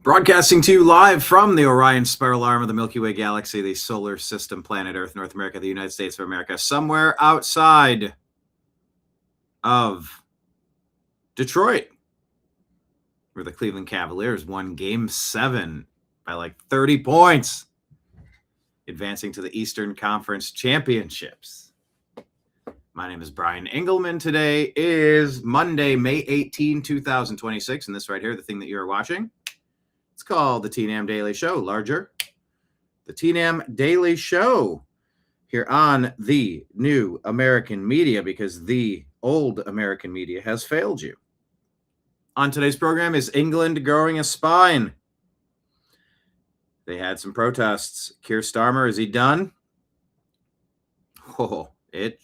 Broadcasting to you live from the Orion Spiral Arm of the Milky Way Galaxy, the solar system, planet Earth, North America, the United States of America, somewhere outside of Detroit, where the Cleveland Cavaliers won Game 7 by like 30 points, advancing to the Eastern Conference Championships. My name is Brian Engelman. Today is Monday, May 18, 2026, and this right here, the thing that you're watching, it's called the TNAM Daily Show, larger. The TNAM Daily Show here on the new American media, because the old American media has failed you. On today's program, is England growing a spine? They had some protests. Keir Starmer, is he done? Oh, it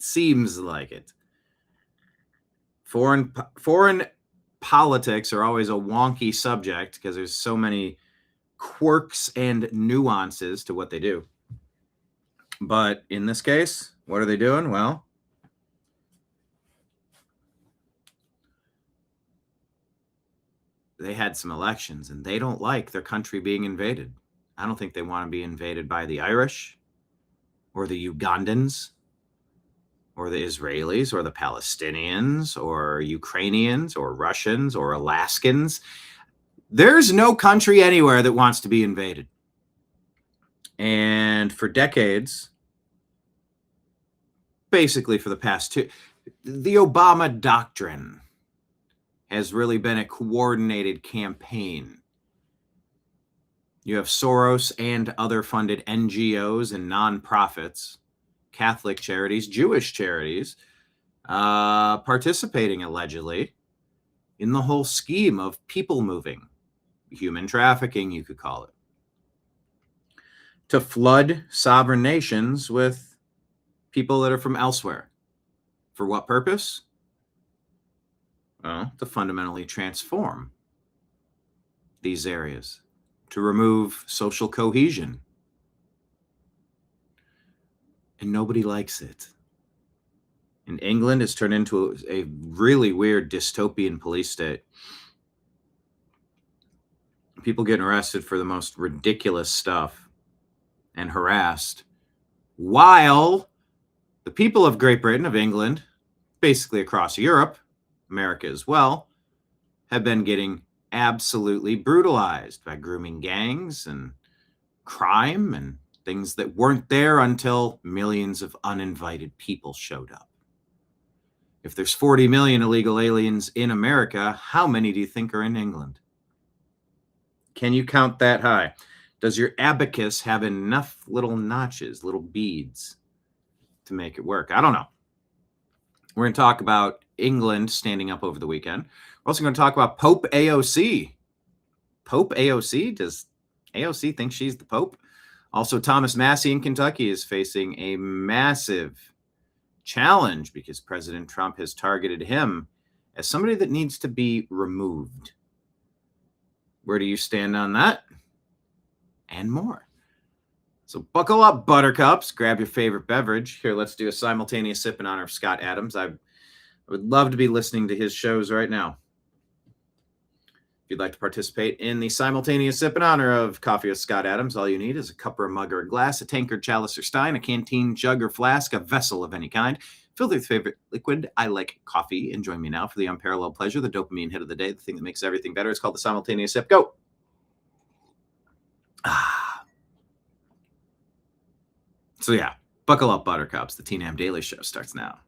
seems like it. Foreign politics are always a wonky subject because there's so many quirks and nuances to what they do. But in this case, what are they doing? Well, they had some elections and they don't like their country being invaded. I don't think they want to be invaded by the Irish or the Ugandans or the Israelis, or the Palestinians, or Ukrainians, or Russians, or Alaskans. There's no country anywhere that wants to be invaded. And for decades, basically for the past two, the Obama doctrine has really been a coordinated campaign. You have Soros and other funded NGOs and nonprofits, Catholic charities, Jewish charities, participating allegedly in the whole scheme of people moving, human trafficking, you could call it, to flood sovereign nations with people that are from elsewhere. For what purpose? Well, to fundamentally transform these areas, to remove social cohesion. And nobody likes it. In England, it's turned into a really weird dystopian police state. People getting arrested for the most ridiculous stuff and harassed, while the people of Great Britain, of England, basically across Europe, America as well, have been getting absolutely brutalized by grooming gangs and crime and things that weren't there until millions of uninvited people showed up. If there's 40 million illegal aliens in America, how many do you think are in England? Can you count that high? Does your abacus have enough little notches, little beads to make it work? I don't know. We're going to talk about England standing up over the weekend. We're also going to talk about Pope AOC. Pope AOC? Does AOC think she's the Pope? Also, Thomas Massie in Kentucky is facing a massive challenge because President Trump has targeted him as somebody that needs to be removed. Where do you stand on that? And more. So buckle up, buttercups. Grab your favorite beverage. Here, let's do a simultaneous sip in honor of Scott Adams. I would love to be listening to his shows right now. If you'd like to participate in the simultaneous sip in honor of Coffee with Scott Adams, all you need is a cup or a mug or a glass, a tankard, chalice or stein, a canteen, jug or flask, a vessel of any kind. Fill with your favorite liquid. I like coffee. And join me now for the unparalleled pleasure, the dopamine hit of the day, the thing that makes everything better. It's called the simultaneous sip. Go. So yeah, buckle up, buttercups. The TNAM Daily Show starts now.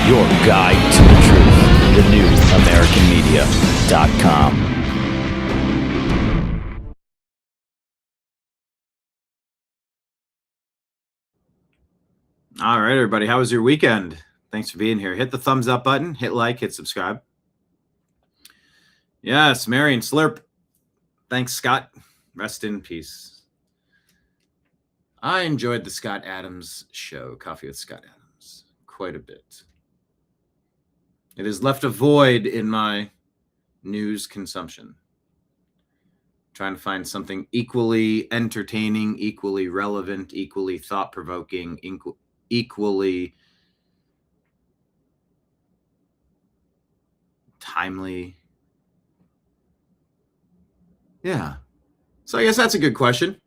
your guide to the truth. thenewamericanmedia.com. All right, everybody. How was your weekend? Thanks for being here. Hit the thumbs up button, hit like, hit subscribe. Yes, Marion Slurp. Thanks, Scott. Rest in peace. I enjoyed the Scott Adams show, Coffee with Scott Adams, quite a bit. It has left a void in my news consumption. Trying to find something equally entertaining, equally relevant, equally thought-provoking, equally timely. Yeah. So I guess that's a good question.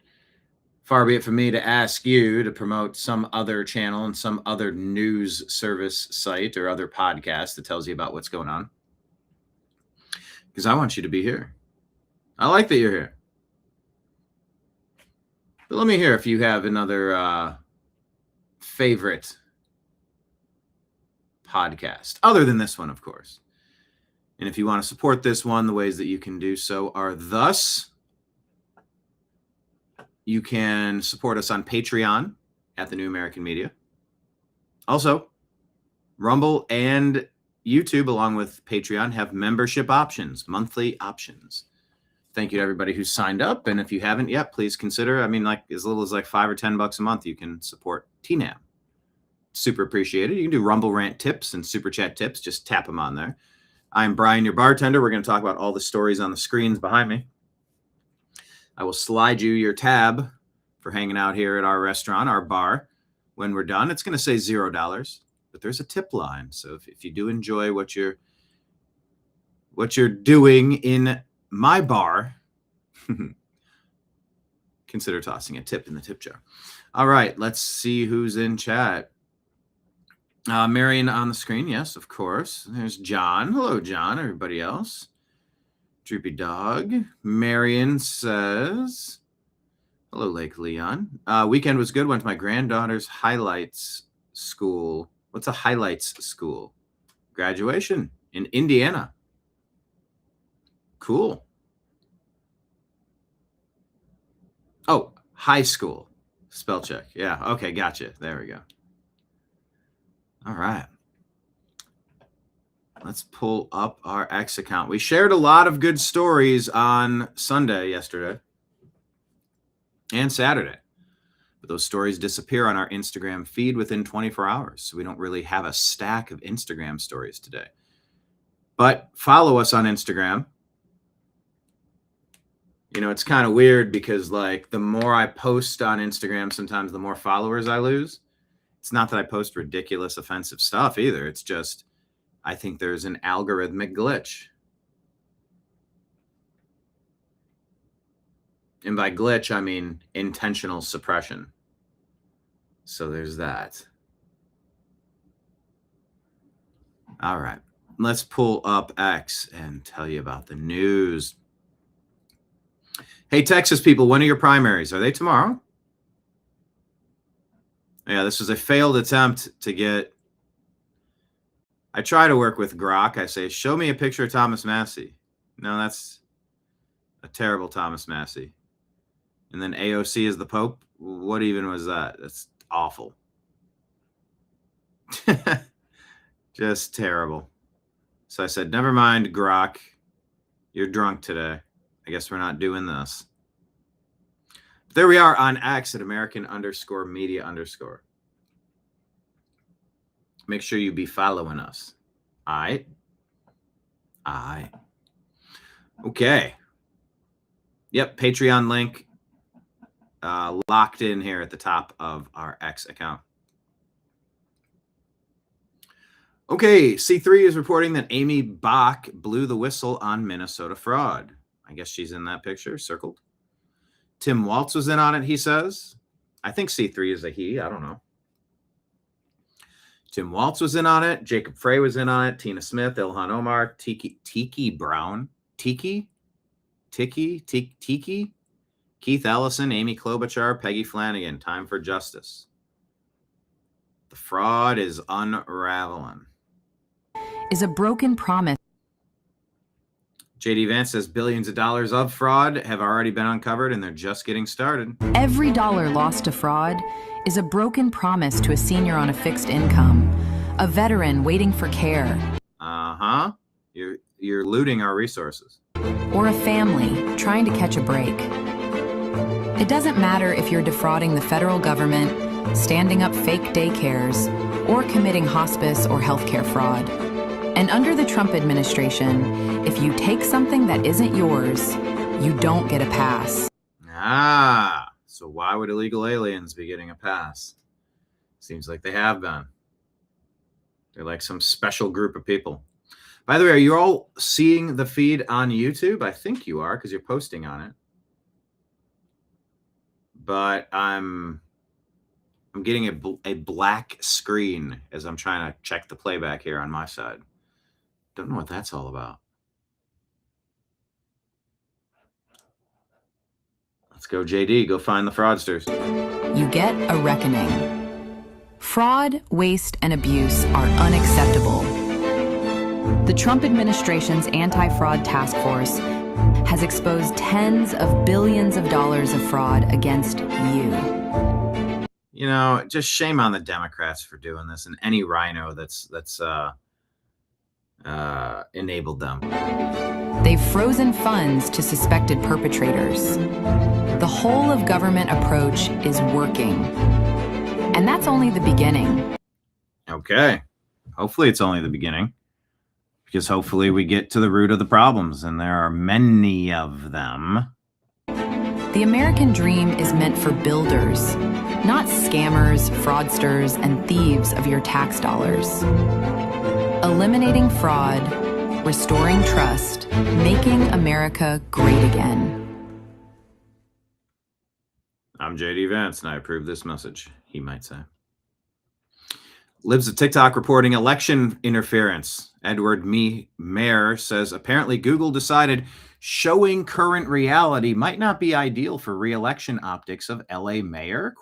Far be it from me to ask you to promote some other channel and some other news service site or other podcast that tells you about what's going on. Because I want you to be here. I like that you're here. But let me hear if you have another favorite podcast, other than this one, of course. And if you want to support this one, the ways that you can do so are thus. You can support us on Patreon at the New American Media. Also, Rumble and YouTube, along with Patreon, have membership options, monthly options. Thank you to everybody who signed up. And if you haven't yet, please consider. I mean, like as little as like $5 or $10 a month, you can support TNAM. Super appreciated. You can do Rumble Rant tips and Super Chat tips. Just tap them on there. I'm Brian, your bartender. We're going to talk about all the stories on the screens behind me. I will slide you your tab for hanging out here at our restaurant, our bar. When we're done, it's going to say $0, but there's a tip line. So if you do enjoy what you're doing in my bar, consider tossing a tip in the tip jar. All right, let's see who's in chat. Marion on the screen. Yes, of course. There's John. Hello, John. Everybody else. Droopy Dog. Marion says, hello, Lake Leon. Weekend was good. Went to my granddaughter's highlights school. What's a highlights school? Graduation in Indiana. Cool. Oh, high school. Spell check. Yeah. Okay. Gotcha. There we go. All right. Let's pull up our X account. We shared a lot of good stories on Sunday yesterday and Saturday. But those stories disappear on our Instagram feed within 24 hours. So we don't really have a stack of Instagram stories today. But follow us on Instagram. You know, it's kind of weird because like the more I post on Instagram, sometimes the more followers I lose. It's not that I post ridiculous, offensive stuff either. It's just, I think there's an algorithmic glitch. And by glitch, I mean intentional suppression. So there's that. All right. Let's pull up X and tell you about the news. Hey, Texas people, when are your primaries? Are they tomorrow? Yeah, this was a failed attempt to get... I try to work with Grok. I say, show me a picture of Thomas Massie. No, that's a terrible Thomas Massie. And then AOC is the Pope. What even was that? That's awful. Just terrible. So I said, never mind, Grok. You're drunk today. I guess we're not doing this. But there we are on X at American_media_. Make sure you be following us. All right. Okay. Yep. Patreon link locked in here at the top of our X account. Okay. C3 is reporting that Amy Bach blew the whistle on Minnesota fraud. I guess she's in that picture, circled. Tim Waltz was in on it, he says. I think C3 is a he. I don't know. Tim Waltz was in on it. Jacob Frey was in on it. Tina Smith, Ilhan Omar, Tiki Brown. Tiki? Keith Ellison, Amy Klobuchar, Peggy Flanagan. Time for justice. The fraud is unraveling. is a broken promise. JD Vance says billions of dollars of fraud have already been uncovered and they're just getting started. Every dollar lost to fraud is a broken promise to a senior on a fixed income, a veteran waiting for care. Uh-huh. You're looting our resources. Or a family trying to catch a break. It doesn't matter if you're defrauding the federal government, standing up fake daycares, or committing hospice or healthcare fraud. And under the Trump administration, if you take something that isn't yours, you don't get a pass. Ah, so why would illegal aliens be getting a pass? Seems like they have been. They're like some special group of people. By the way, are you all seeing the feed on YouTube? I think you are because you're posting on it. But I'm getting a black screen as I'm trying to check the playback here on my side. Don't know what that's all about. Let's go, JD. Go find the fraudsters. You get a reckoning. Fraud, waste, and abuse are unacceptable. The Trump administration's anti-fraud task force has exposed tens of billions of dollars of fraud against you. You know, just shame on the Democrats for doing this and any rhino that's enabled them. They've frozen funds to suspected perpetrators. The whole of government approach is working. And that's only the beginning. Okay. Hopefully it's only the beginning. Because hopefully we get to the root of the problems, and there are many of them. The American dream is meant for builders, not scammers, fraudsters, and thieves of your tax dollars. Eliminating fraud, restoring trust, making America great again. I'm JD Vance, and I approve this message, he might say. Libs of TikTok reporting election interference. Edward Mayer says apparently Google decided showing current reality might not be ideal for re-election optics of LA mayor? ?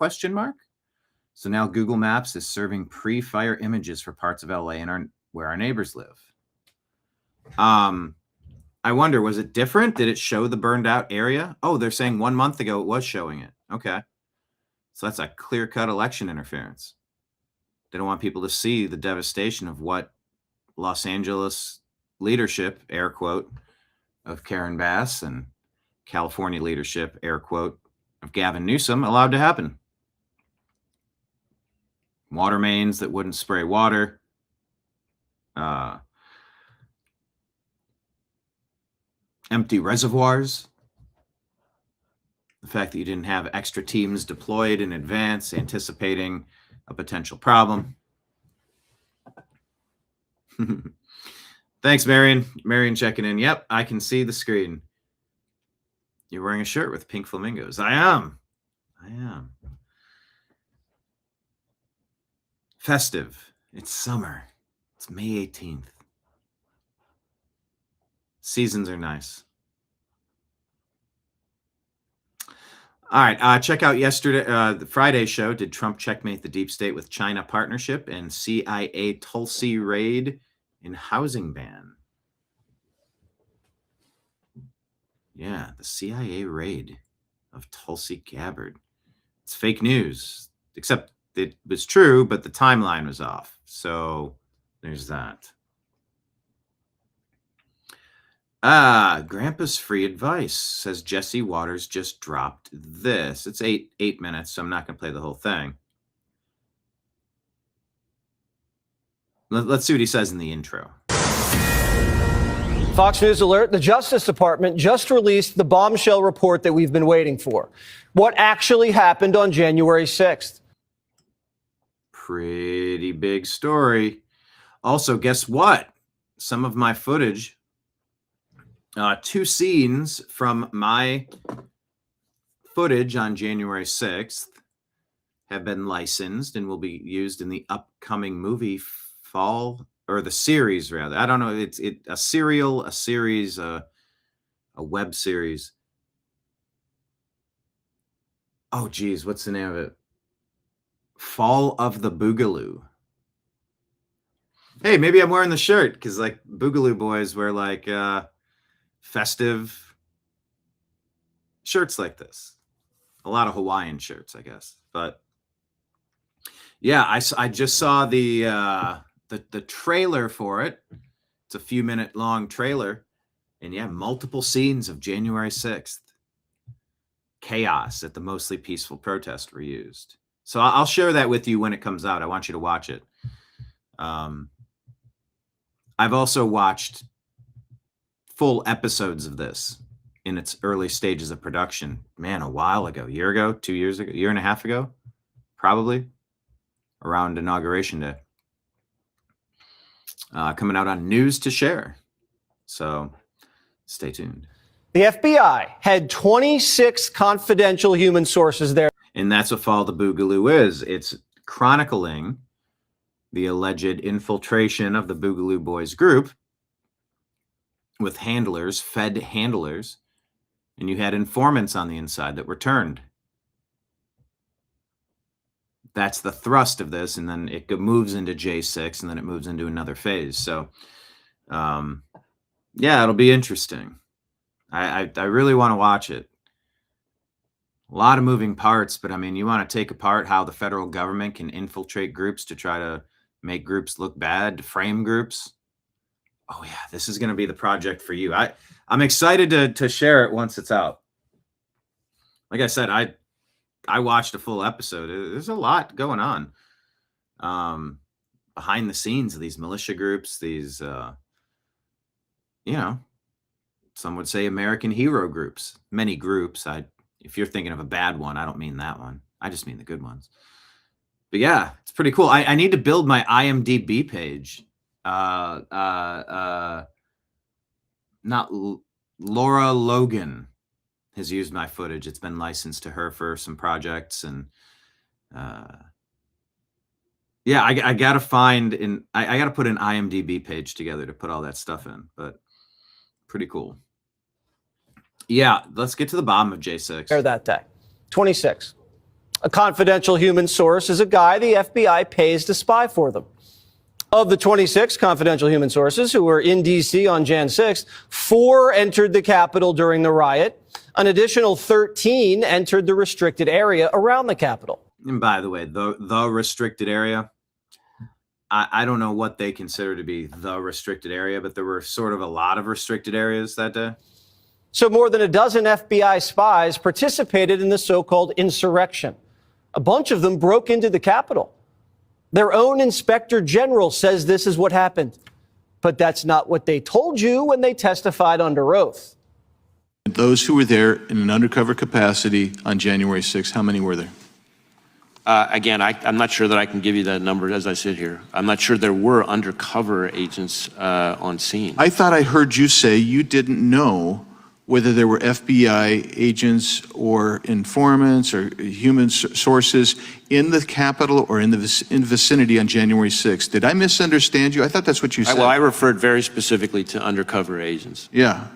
So now Google Maps is serving pre-fire images for parts of LA and where our neighbors live. I wonder, was it different? Did it show the burned out area? Oh, they're saying 1 month ago it was showing it. Okay. So that's a clear-cut election interference. They don't want people to see the devastation of what Los Angeles leadership, air quote, of Karen Bass and California leadership, air quote, of Gavin Newsom allowed to happen. Water mains that wouldn't spray water. Empty reservoirs. The fact that you didn't have extra teams deployed in advance, anticipating a potential problem. Thanks, Marion. Marion checking in. Yep, I can see the screen. You're wearing a shirt with pink flamingos. I am. Festive. It's summer. It's May 18th. Seasons are nice. All right, check out yesterday, the Friday show. Did Trump checkmate the deep state with China partnership and CIA Tulsi raid in housing ban? Yeah, the CIA raid of Tulsi Gabbard. It's fake news, except it was true, but the timeline was off. So there's that. Grandpa's free advice, says Jesse Waters just dropped this. It's eight minutes, so I'm not going to play the whole thing. Let's see what he says in the intro. Fox News alert, the Justice Department just released the bombshell report that we've been waiting for. What actually happened on January 6th? Pretty big story. Also, guess what? Some of my footage, 2 scenes from my footage on January 6th have been licensed and will be used in the upcoming movie Fall, or the series rather. I don't know. It's a serial, a series, a web series. Oh, geez. What's the name of it? Fall of the Boogaloo. Hey, maybe I'm wearing the shirt because like Boogaloo boys wear like festive shirts like this. A lot of Hawaiian shirts, I guess. But yeah, I just saw the trailer for it. It's a few minute long trailer, and yeah, multiple scenes of January 6th. Chaos at the mostly peaceful protest were used. So I'll share that with you when it comes out. I want you to watch it. I've also watched full episodes of this in its early stages of production. Man, a while ago, a year ago, 2 years ago, year and a half ago, probably around Inauguration Day. Coming out on News to Share. So stay tuned. The FBI had 26 confidential human sources there. And that's what Follow the Boogaloo is. It's chronicling the alleged infiltration of the Boogaloo Boys group with handlers, fed handlers, and you had informants on the inside that were turned. That's the thrust of this, and then it moves into J6, and then it moves into another phase. So, yeah, it'll be interesting. I really want to watch it. A lot of moving parts, but I mean, you want to take apart how the federal government can infiltrate groups to try to make groups look bad, to frame groups. Oh yeah, this is going to be the project for you. I'm excited to share it once it's out. Like I said, I watched a full episode. There's a lot going on behind the scenes of these militia groups, these some would say American hero groups, many groups. If you're thinking of a bad one, I don't mean that one. I just mean the good ones. But yeah, it's pretty cool. I need to build my IMDb page. Not Laura Logan has used my footage. It's been licensed to her for some projects, and yeah, I gotta find I gotta put an IMDb page together to put all that stuff in. But pretty cool. Yeah, let's get to the bottom of J6. That day, 26. A confidential human source is a guy the FBI pays to spy for them. Of the 26 confidential human sources who were in D.C. on Jan 6th, 4 entered the Capitol during the riot. An additional 13 entered the restricted area around the Capitol. And by the way, the restricted area, I don't know what they consider to be the restricted area, but there were sort of a lot of restricted areas that day. So more than a dozen FBI spies participated in the so-called insurrection. A bunch of them broke into the Capitol. Their own inspector general says this is what happened. But that's not what they told you when they testified under oath. Those who were there in an undercover capacity on January 6th, how many were there? Again, I'm not sure that I can give you that number as I sit here. I'm not sure there were undercover agents on scene. I thought I heard you say you didn't know whether there were FBI agents or informants or human sources in the Capitol or in the vicinity on January 6th. Did I misunderstand you? I thought that's what you said. Well, I referred very specifically to undercover agents. Yeah.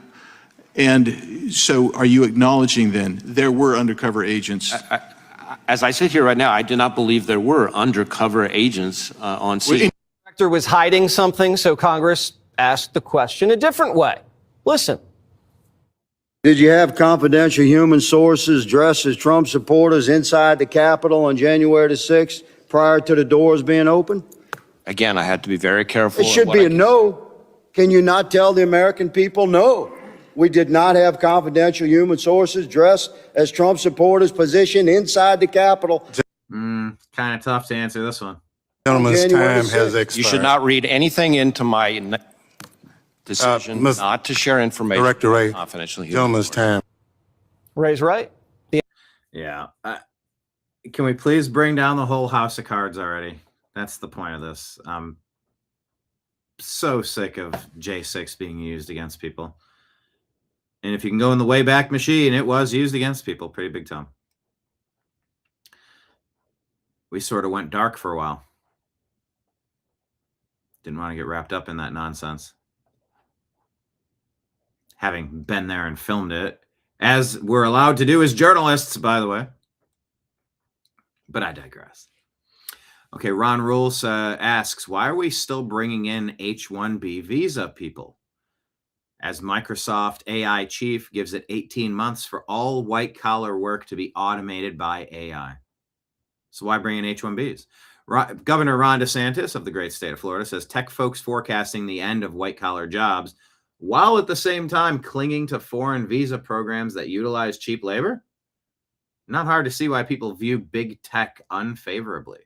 And so are you acknowledging then there were undercover agents? As I sit here right now, I do not believe there were undercover agents on scene. The inspector was hiding something, so Congress asked the question a different way. Listen. Did you have confidential human sources dressed as Trump supporters inside the Capitol on January the 6th prior to the doors being open? Again, I had to be very careful. It should be a no. Can you not tell the American people no? We did not have confidential human sources dressed as Trump supporters positioned inside the Capitol. Kind of tough to answer this one. Gentleman's time has expired. You should not read anything into my decision not to share information. Director Ray, confidential human gentleman's sources. time. Ray's right. Yeah. Can we please bring down the whole house of cards already? That's the point of this. I'm so sick of J6 being used against people. And if you can go in the Wayback Machine, it was used against people pretty big time. We sort of went dark for a while. Didn't want to get wrapped up in that nonsense. Having been there and filmed it, as we're allowed to do as journalists, by the way. But I digress. Okay, Ron Rules asks, why are we still bringing in H-1B visa people? As Microsoft AI chief gives it 18 months for all white-collar work to be automated by AI. So why bring in H-1Bs? Governor Ron DeSantis of the great state of Florida says tech folks forecasting the end of white-collar jobs while at the same time clinging to foreign visa programs that utilize cheap labor? Not hard to see why people view big tech unfavorably.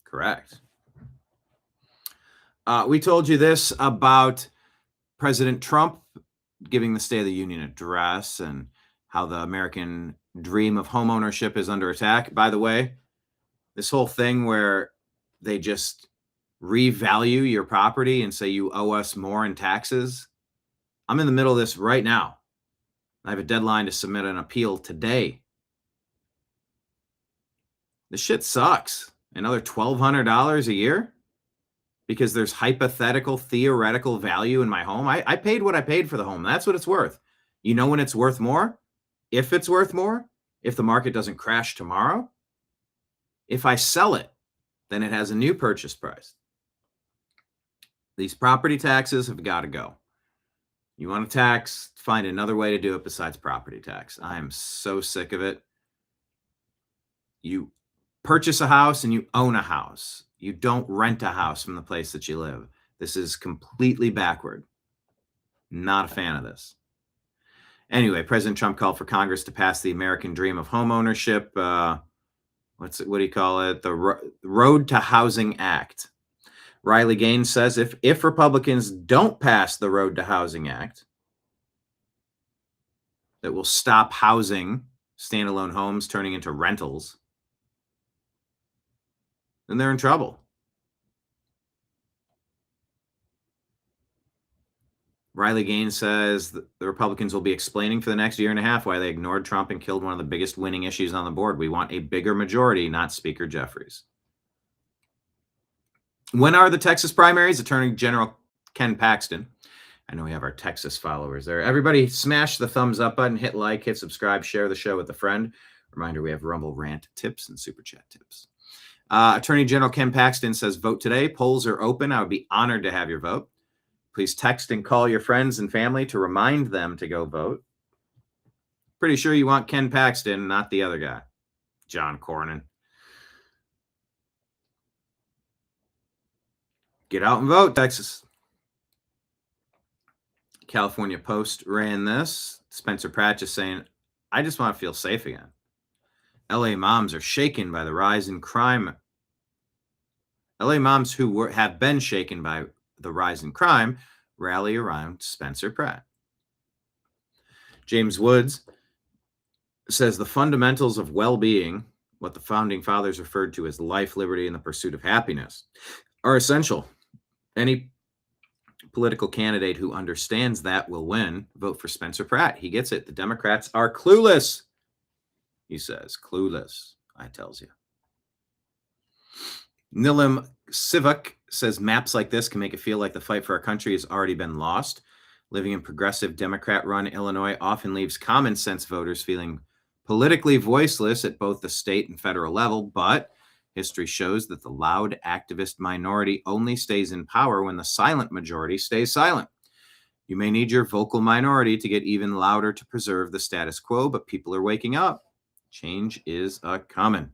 Correct. We told you this about President Trump giving the State of the Union address and how the American dream of homeownership is under attack. By the way, this whole thing where they just revalue your property and say you owe us more in taxes. I'm in the middle of this right now. I have a deadline to submit an appeal today. This shit sucks. Another $1,200 a year because there's hypothetical, theoretical value in my home. I paid what I paid for the home. That's what it's worth. You know when it's worth more? If it's worth more? If the market doesn't crash tomorrow? If I sell it, then it has a new purchase price. These property taxes have got to go. You want to tax, find another way to do it besides property tax. I am so sick of it. You purchase a house and you own a house. You don't rent a house from the place that you live. This is completely backward. Not a fan of this. Anyway, President Trump called for Congress to pass the American dream of homeownership. What do you call it? The Road to Housing Act. Riley Gaines says if Republicans don't pass the Road to Housing Act, that will stop housing standalone homes turning into rentals, then they're in trouble. Riley Gaines says that the Republicans will be explaining for the next year and a half why they ignored Trump and killed one of the biggest winning issues on the board. We want a bigger majority, not Speaker Jeffries. When are the Texas primaries? Attorney General Ken Paxton. I know we have our Texas followers there. Everybody smash the thumbs up button, hit like, hit subscribe, share the show with a friend. Reminder, we have Rumble rant tips and super chat tips. Attorney General Ken Paxton says, vote today. Polls are open. I would be honored to have your vote. Please text and call your friends and family to remind them to go vote. Pretty sure you want Ken Paxton, not the other guy, John Cornyn. Get out and vote, Texas. California Post ran this. Spencer Pratt just saying, I just want to feel safe again. LA moms are shaken by the rise in crime. LA moms who have been shaken by the rise in crime rally around Spencer Pratt. James Woods says the fundamentals of well-being, what the founding fathers referred to as life, liberty, and the pursuit of happiness, are essential. Any political candidate who understands that will win. Vote for Spencer Pratt. He gets it. The Democrats are clueless. He says, clueless, I tells you. Nilim Sivak says maps like this can make it feel like the fight for our country has already been lost. Living in progressive Democrat-run Illinois often leaves common sense voters feeling politically voiceless at both the state and federal level, but history shows that the loud activist minority only stays in power when the silent majority stays silent. You may need your vocal minority to get even louder to preserve the status quo, but people are waking up. Change is a-comin'.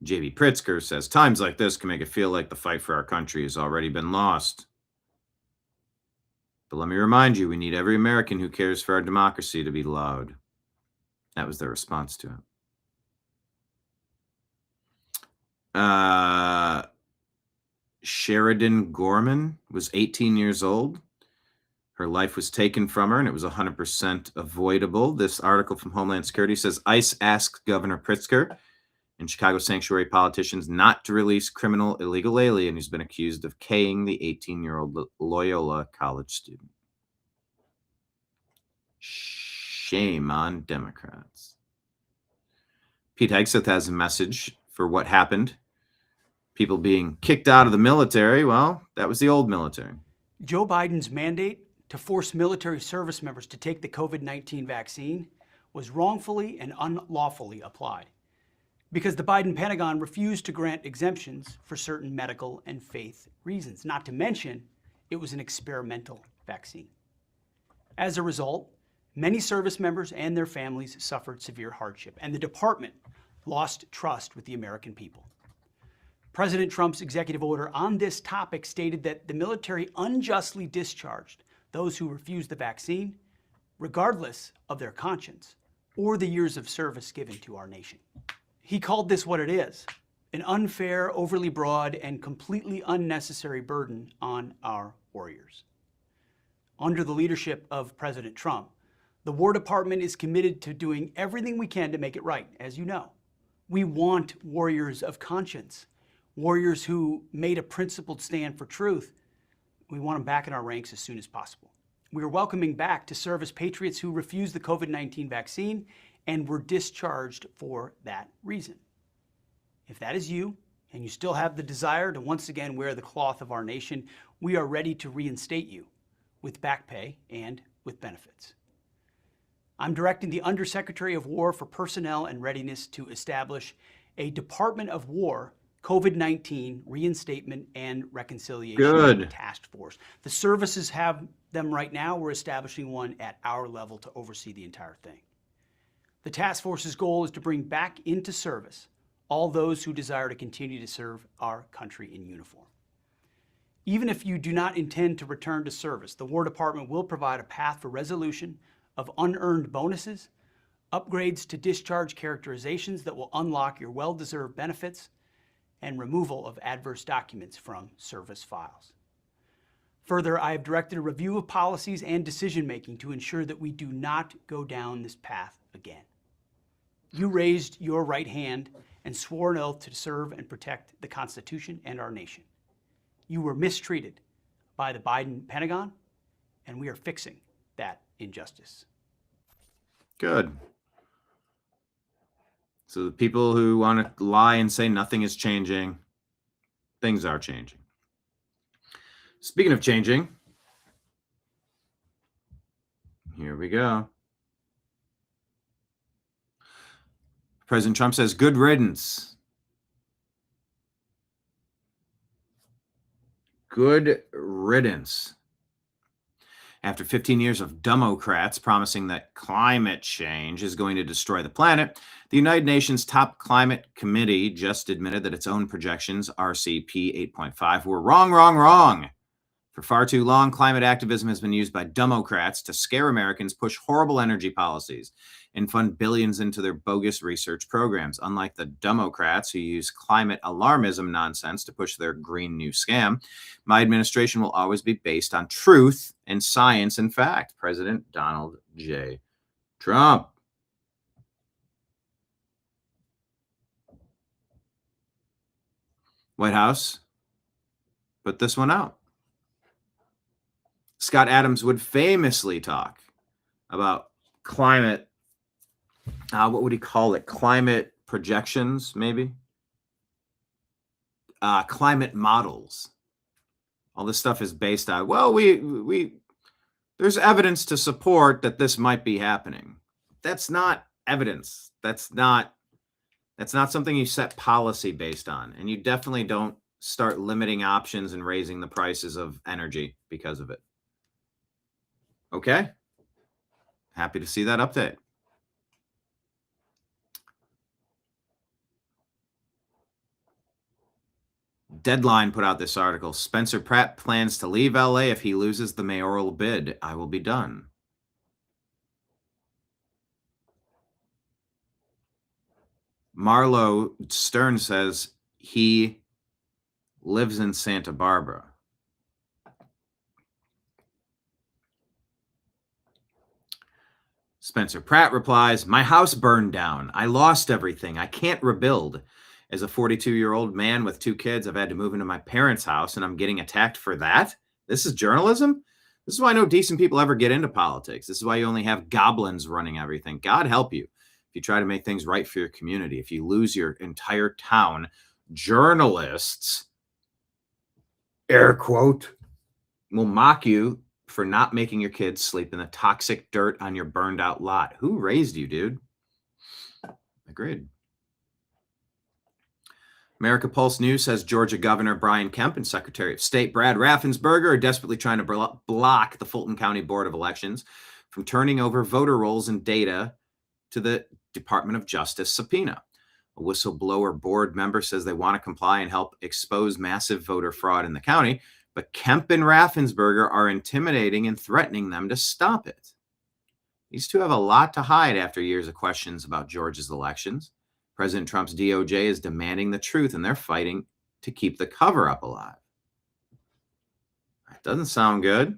J.B. Pritzker says, times like this can make it feel like the fight for our country has already been lost. But let me remind you, we need every American who cares for our democracy to be loud. That was their response to it. Sheridan Gorman was 18 years old. Her life was taken from her, and it was 100% avoidable. This article from Homeland Security says ICE asked Governor Pritzker and Chicago sanctuary politicians not to release criminal illegal alien who's been accused of K-ing the 18-year-old Loyola college student. Shame on Democrats. Pete Hegseth has a message for what happened. People being kicked out of the military. Well, that was the old military. Joe Biden's mandate to force military service members to take the COVID-19 vaccine was wrongfully and unlawfully applied because the Biden Pentagon refused to grant exemptions for certain medical and faith reasons, not to mention it was an experimental vaccine. As a result, many service members and their families suffered severe hardship, and the department lost trust with the American people. President Trump's executive order on this topic stated that the military unjustly discharged those who refused the vaccine, regardless of their conscience or the years of service given to our nation. He called this what it is, an unfair, overly broad, and completely unnecessary burden on our warriors. Under the leadership of President Trump, the War Department is committed to doing everything we can to make it right, as you know. We want warriors of conscience, warriors who made a principled stand for truth. We want them back in our ranks as soon as possible. We are welcoming back to service patriots who refused the COVID-19 vaccine and were discharged for that reason. If that is you, and you still have the desire to once again wear the cloth of our nation, we are ready to reinstate you with back pay and with benefits. I'm directing the Undersecretary of War for Personnel and Readiness to establish a Department of War COVID-19 Reinstatement and Reconciliation Task Force. The services have them right now. We're establishing one at our level to oversee the entire thing. The task force's goal is to bring back into service all those who desire to continue to serve our country in uniform. Even if you do not intend to return to service, the War Department will provide a path for resolution of unearned bonuses, upgrades to discharge characterizations that will unlock your well-deserved benefits, and removal of adverse documents from service files. Further, I have directed a review of policies and decision-making to ensure that we do not go down this path again. You raised your right hand and swore an oath to serve and protect the Constitution and our nation. You were mistreated by the Biden Pentagon, and we are fixing that injustice. Good. So the people who want to lie and say nothing is changing, things are changing. Speaking of changing, here we go. President Trump says, good riddance. Good riddance. After 15 years of Democrats promising that climate change is going to destroy the planet, the United Nations Top Climate Committee just admitted that its own projections, RCP 8.5, were wrong. For far too long, climate activism has been used by Democrats to scare Americans, push horrible energy policies, and fund billions into their bogus research programs. Unlike the Democrats who use climate alarmism nonsense to push their Green New scam, my administration will always be based on truth and science and fact. President Donald J. Trump. White House put this one out. Scott Adams would famously talk about climate, what would he call it? Climate projections, maybe? Climate models. All this stuff is based on, well, there's evidence to support that this might be happening. That's not evidence. That's not something you set policy based on. And you definitely don't start limiting options and raising the prices of energy because of it. Okay. Happy to see that update. Deadline put out this article. Spencer Pratt plans to leave LA if he loses the mayoral bid. I will be done. Marlo Stern says he lives in Santa Barbara. Spencer Pratt replies, my house burned down. I lost everything. I can't rebuild. As a 42-year-old man with 2 kids, I've had to move into my parents' house, and I'm getting attacked for that? This is journalism? This is why no decent people ever get into politics. This is why you only have goblins running everything. God help you if you try to make things right for your community. If you lose your entire town, journalists, air quote, will mock you for not making your kids sleep in the toxic dirt on your burned out lot. Who raised you, dude? Agreed. America Pulse News says Georgia Governor Brian Kemp and Secretary of State Brad Raffensperger are desperately trying to block the Fulton County Board of Elections from turning over voter rolls and data to the Department of Justice subpoena. A whistleblower board member says they want to comply and help expose massive voter fraud in the county, but Kemp and Raffensperger are intimidating and threatening them to stop it. These two have a lot to hide after years of questions about Georgia's elections. President Trump's DOJ is demanding the truth, and they're fighting to keep the cover-up alive. That doesn't sound good.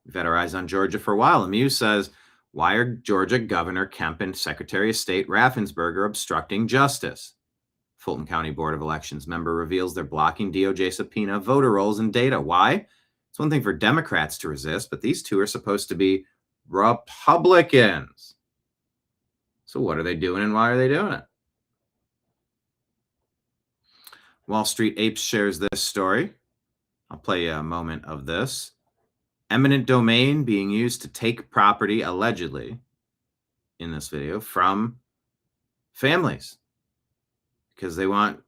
We've had our eyes on Georgia for a while. The Muse says, why are Georgia Governor Kemp and Secretary of State Raffensperger obstructing justice? Fulton County Board of Elections member reveals they're blocking DOJ subpoena voter rolls and data. Why? It's one thing for Democrats to resist, but these two are supposed to be Republicans. So what are they doing and why are they doing it? Wall Street Apes shares this story. I'll play a moment of this. Eminent domain being used to take property, allegedly, in this video, from families. Because they want,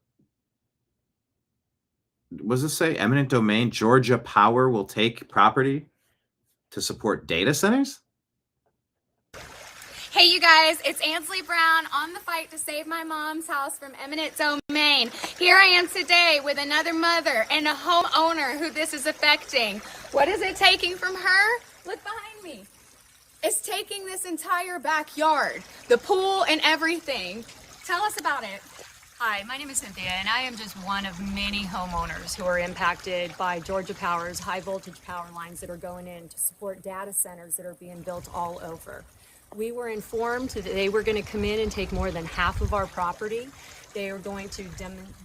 what does it say? Eminent domain, Georgia Power will take property to support data centers? Hey you guys, it's Ansley Brown on the fight to save my mom's house from eminent domain. Here I am today with another mother and a homeowner who this is affecting. What is it taking from her? Look behind me. It's taking this entire backyard, the pool and everything. Tell us about it. Hi, my name is Cynthia, and I am just one of many homeowners who are impacted by Georgia Power's high voltage power lines that are going in to support data centers that are being built all over. We were informed that they were going to come in and take more than half of our property. They are going to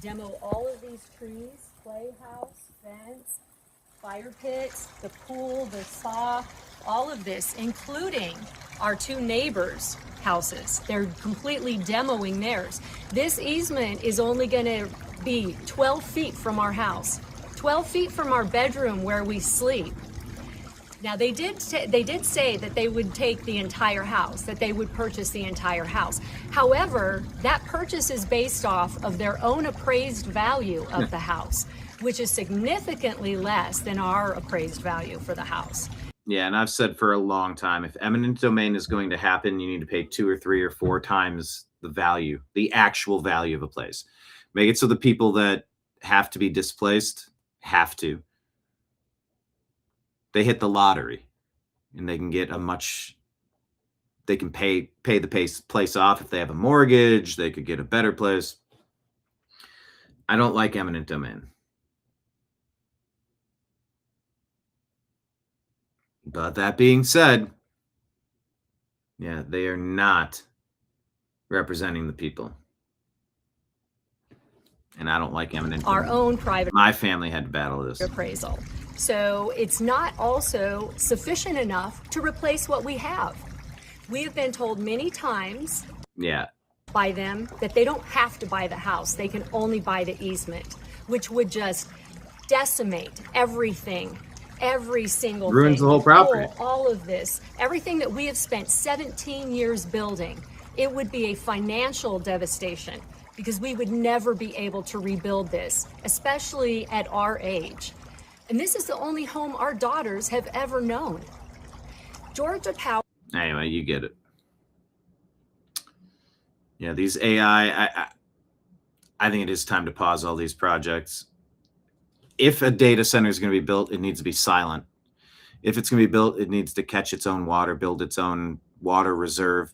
demo all of these trees, playhouse, fence, fire pits, the pool, the spa, all of this, including our two neighbors' houses. They're completely demoing theirs. This easement is only going to be 12 feet from our house, 12 feet from our bedroom where we sleep. Now, they did say that they would take the entire house, that they would purchase the entire house. However, that purchase is based off of their own appraised value of the house, which is significantly less than our appraised value for the house. Yeah, and I've said for a long time, if eminent domain is going to happen, you need to pay 2 or 3 or 4 times the value, the actual value of a place. Make it so the people that have to be displaced have to. They hit the lottery and they can get they can pay the place off. If they have a mortgage, they could get a better place. I don't like eminent domain. But that being said, yeah, they are not representing the people. And I don't like eminent domain. Our own private. My family had to battle this. Appraisal. So it's not also sufficient enough to replace what we have. We have been told many times by them that they don't have to buy the house. They can only buy the easement, which would just decimate everything, every single thing. Ruins the whole property. All of this, everything that we have spent 17 years building, it would be a financial devastation because we would never be able to rebuild this, especially at our age. And this is the only home our daughters have ever known. Georgia Power. Anyway, you get it. Yeah, these AI, I think it is time to pause all these projects. If a data center is going to be built, it needs to be silent. If it's going to be built, it needs to catch its own water, build its own water reserve,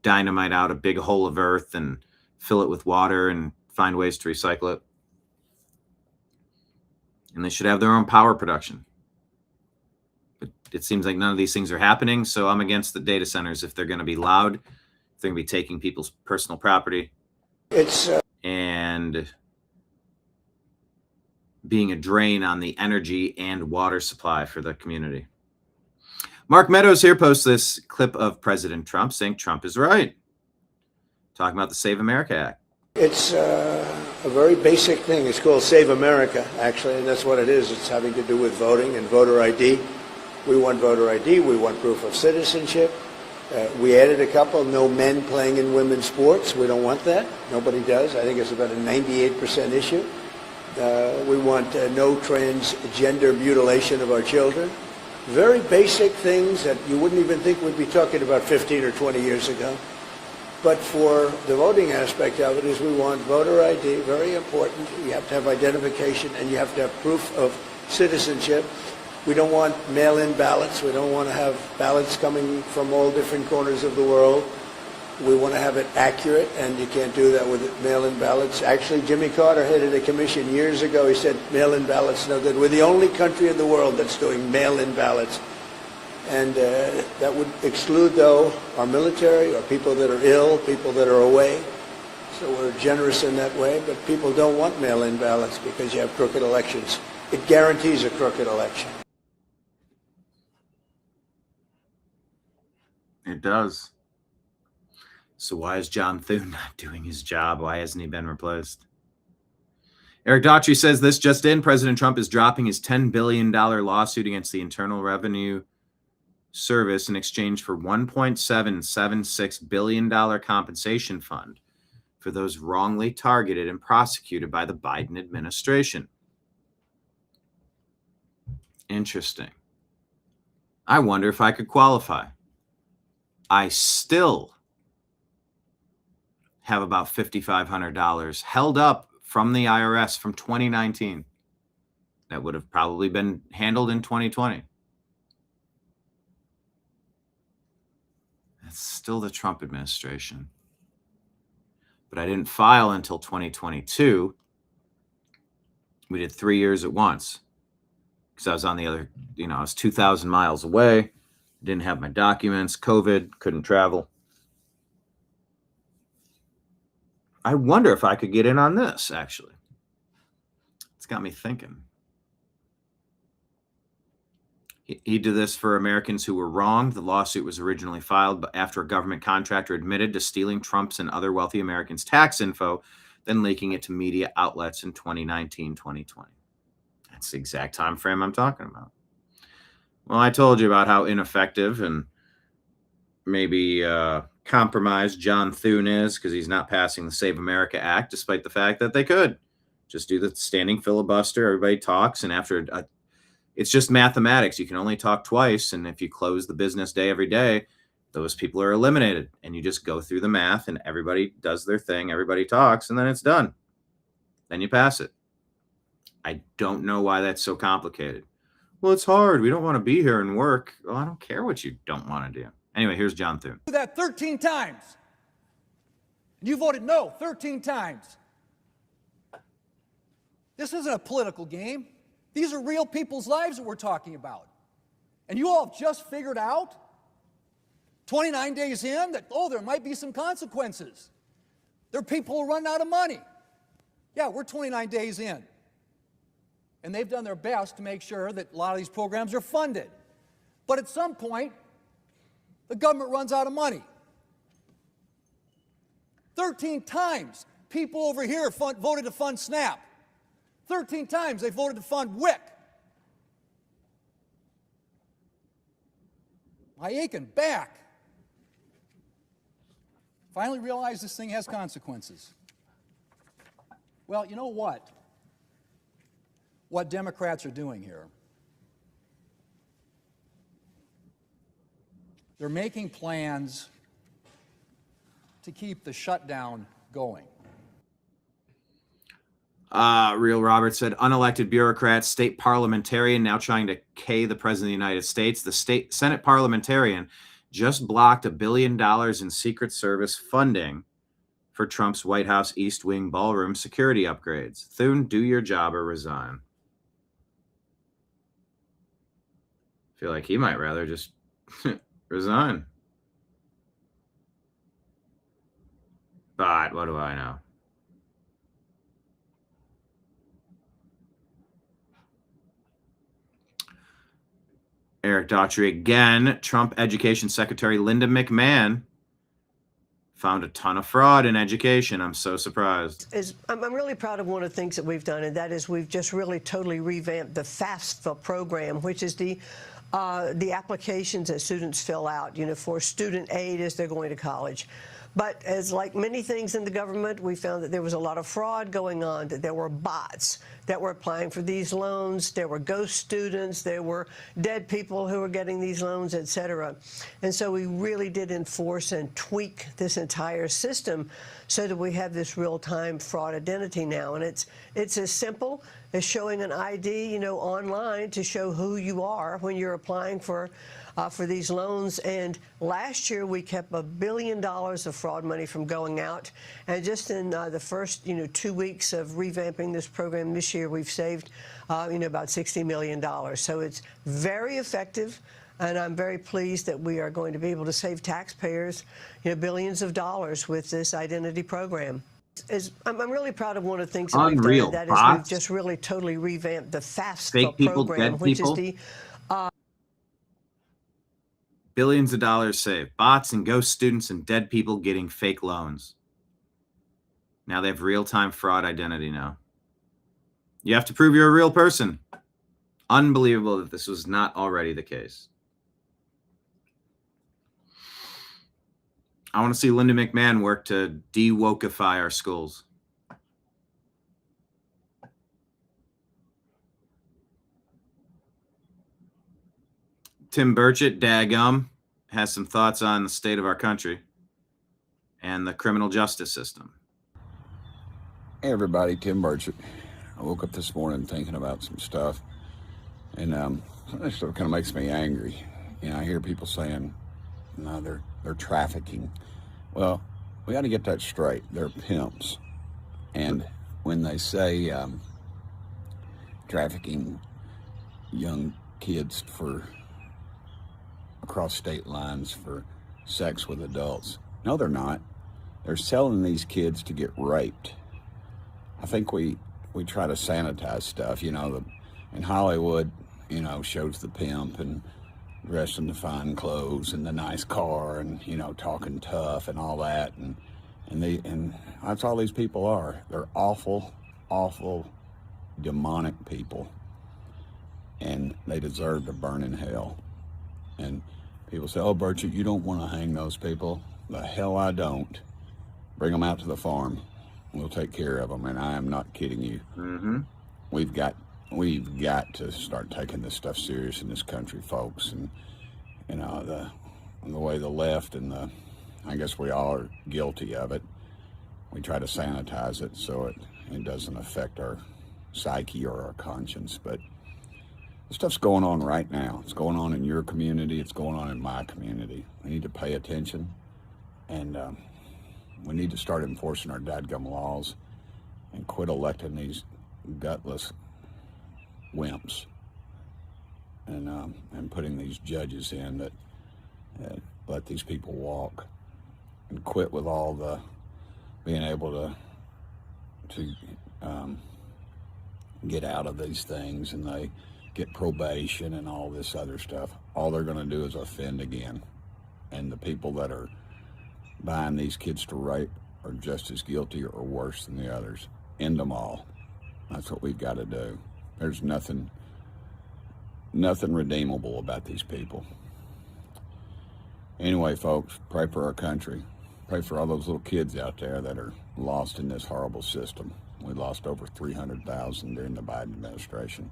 dynamite out a big hole of earth and fill it with water and find ways to recycle it. And they should have their own power production. But it seems like none of these things are happening, so I'm against the data centers if they're going to be loud, if they're going to be taking people's personal property, and being a drain on the energy and water supply for the community. Mark Meadows here posts this clip of President Trump saying Trump is right, talking about the Save America Act. It's a very basic thing. It's called Save America, actually, and that's what it is. It's having to do with voting and voter ID. We want voter ID. We want proof of citizenship. We added a couple, no men playing in women's sports. We don't want that. Nobody does. I think it's about a 98% issue. We want no transgender mutilation of our children. Very basic things that you wouldn't even think we'd be talking about 15 or 20 years ago. But for the voting aspect of it is we want voter ID, very important. You have to have identification and you have to have proof of citizenship. We don't want mail-in ballots. We don't want to have ballots coming from all different corners of the world. We want to have it accurate, and you can't do that with mail-in ballots. Actually, Jimmy Carter headed a commission years ago. He said mail-in ballots no good. We're the only country in the world that's doing mail-in ballots. And that would exclude, though, our military or people that are ill, people that are away. So we're generous in that way, but people don't want mail-in ballots because you have crooked elections. It guarantees a crooked election. It does. So why is John Thune not doing his job? Why hasn't he been replaced? Eric Daughtry says this just in. President Trump is dropping his $10 billion lawsuit against the Internal Revenue Service in exchange for $1.776 billion compensation fund for those wrongly targeted and prosecuted by the Biden administration. Interesting. I wonder if I could qualify. I still have about $5,500 held up from the IRS from 2019 that would have probably been handled in 2020. That's still the Trump administration. But I didn't file until 2022. We did 3 years at once because I was on the other, I was 2,000 miles away. Didn't have my documents, COVID, couldn't travel. I wonder if I could get in on this, actually. It's got me thinking. He did this for Americans who were wronged. The lawsuit was originally filed after a government contractor admitted to stealing Trump's and other wealthy Americans' tax info, then leaking it to media outlets in 2019, 2020. That's the exact time frame I'm talking about. Well, I told you about how ineffective and maybe compromised John Thune is because he's not passing the Save America Act, despite the fact that they could just do the standing filibuster. Everybody talks, and after it's just mathematics. You can only talk twice, and if you close the business day every day, those people are eliminated, and you just go through the math, and everybody does their thing, everybody talks, and then it's done. Then you pass it. I don't know why that's so complicated. Well, it's hard. We don't want to be here and work. Well, I don't care what you don't want to do. Anyway, here's John Thune. Do that 13 times. You voted no 13 times. This isn't a political game. These are real people's lives that we're talking about. And you all have just figured out 29 days in that, there might be some consequences. There are people who run out of money. Yeah, we're 29 days in. And they've done their best to make sure that a lot of these programs are funded. But at some point, the government runs out of money. 13 times, people over here voted to fund SNAP. 13 times they voted to fund WIC. My aching back. Finally realized this thing has consequences. Well, you know what? What Democrats are doing here. They're making plans to keep the shutdown going. Real Robert said, unelected bureaucrat, state parliamentarian now trying to K the President of the United States. The state Senate parliamentarian just blocked $1 billion in Secret Service funding for Trump's White House East Wing ballroom security upgrades. Thune, do your job or resign. I feel like he might rather just resign. But what do I know? Eric Daughtry again. Trump Education Secretary Linda McMahon found a ton of fraud in education. I'm so surprised. I'm really proud of one of the things that we've done, and that is we've just really totally revamped the FAFSA program, which is the the applications that students fill out, for student aid as they're going to college. But as like many things in the government, we found that there was a lot of fraud going on, that there were bots that were applying for these loans. There were ghost students. There were dead people who were getting these loans, et cetera. And so we really did enforce and tweak this entire system so that we have this real-time fraud identity now. And it's as simple as showing an ID, online to show who you are when you're applying for these loans. And last year we kept $1 billion of fraud money from going out. And just in the first 2 weeks of revamping this program this year, we've saved about $60 million. So it's very effective. And I'm very pleased that we are going to be able to save taxpayers billions of dollars with this identity program. I'm really proud of one of the things that we've done. That is, we've just really totally revamped the FAFSA program, which is the billions of dollars saved. Bots and ghost students and dead people getting fake loans. Now they have real-time fraud identity now. You have to prove you're a real person. Unbelievable that this was not already the case. I want to see Linda McMahon work to de-wokeify our schools. Tim Burchett, daggum, has some thoughts on the state of our country and the criminal justice system. Hey everybody, Tim Burchett. I woke up this morning thinking about some stuff, and that stuff kind of makes me angry. I hear people saying, no, they're trafficking. Well, we got to get that straight. They're pimps. And when they say trafficking young kids for across state lines for sex with adults, no, they're not. They're selling these kids to get raped. I think we try to sanitize stuff. In Hollywood, shows the pimp and dressed in the fine clothes and the nice car and talking tough and all that, and that's all these people are. They're awful demonic people, and they deserve to burn in hell. And people say, oh, Burchett, you don't want to hang those people. The hell I don't. Bring them out to the farm. We'll take care of them, and I am not kidding you. Mm-hmm. We've got to start taking this stuff serious in this country, folks. And the way the left and I guess we all are guilty of it. We try to sanitize it so it doesn't affect our psyche or our conscience. But this stuff's going on right now. It's going on in your community. It's going on in my community. We need to pay attention, and we need to start enforcing our dadgum laws and quit electing these gutless wimps and putting these judges in that let these people walk, and quit with all the being able to get out of these things, and they get probation and all this other stuff. All they're going to do is offend again, and the people that are buying these kids to rape are just as guilty or worse than the others. End them all. That's what we've got to do. There's nothing redeemable about these people. Anyway, folks, pray for our country. Pray for all those little kids out there that are lost in this horrible system. We lost over 300,000 during the Biden administration.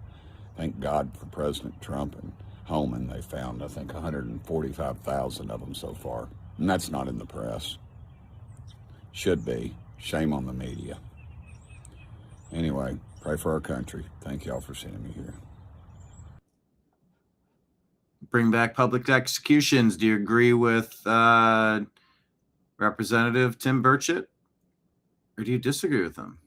Thank God for President Trump and Homan. They found, I think, 145,000 of them so far. And that's not in the press. Should be. Shame on the media. Anyway, pray for our country. Thank y'all for seeing me here. Bring back public executions. Do you agree with Representative Tim Burchett, or do you disagree with him?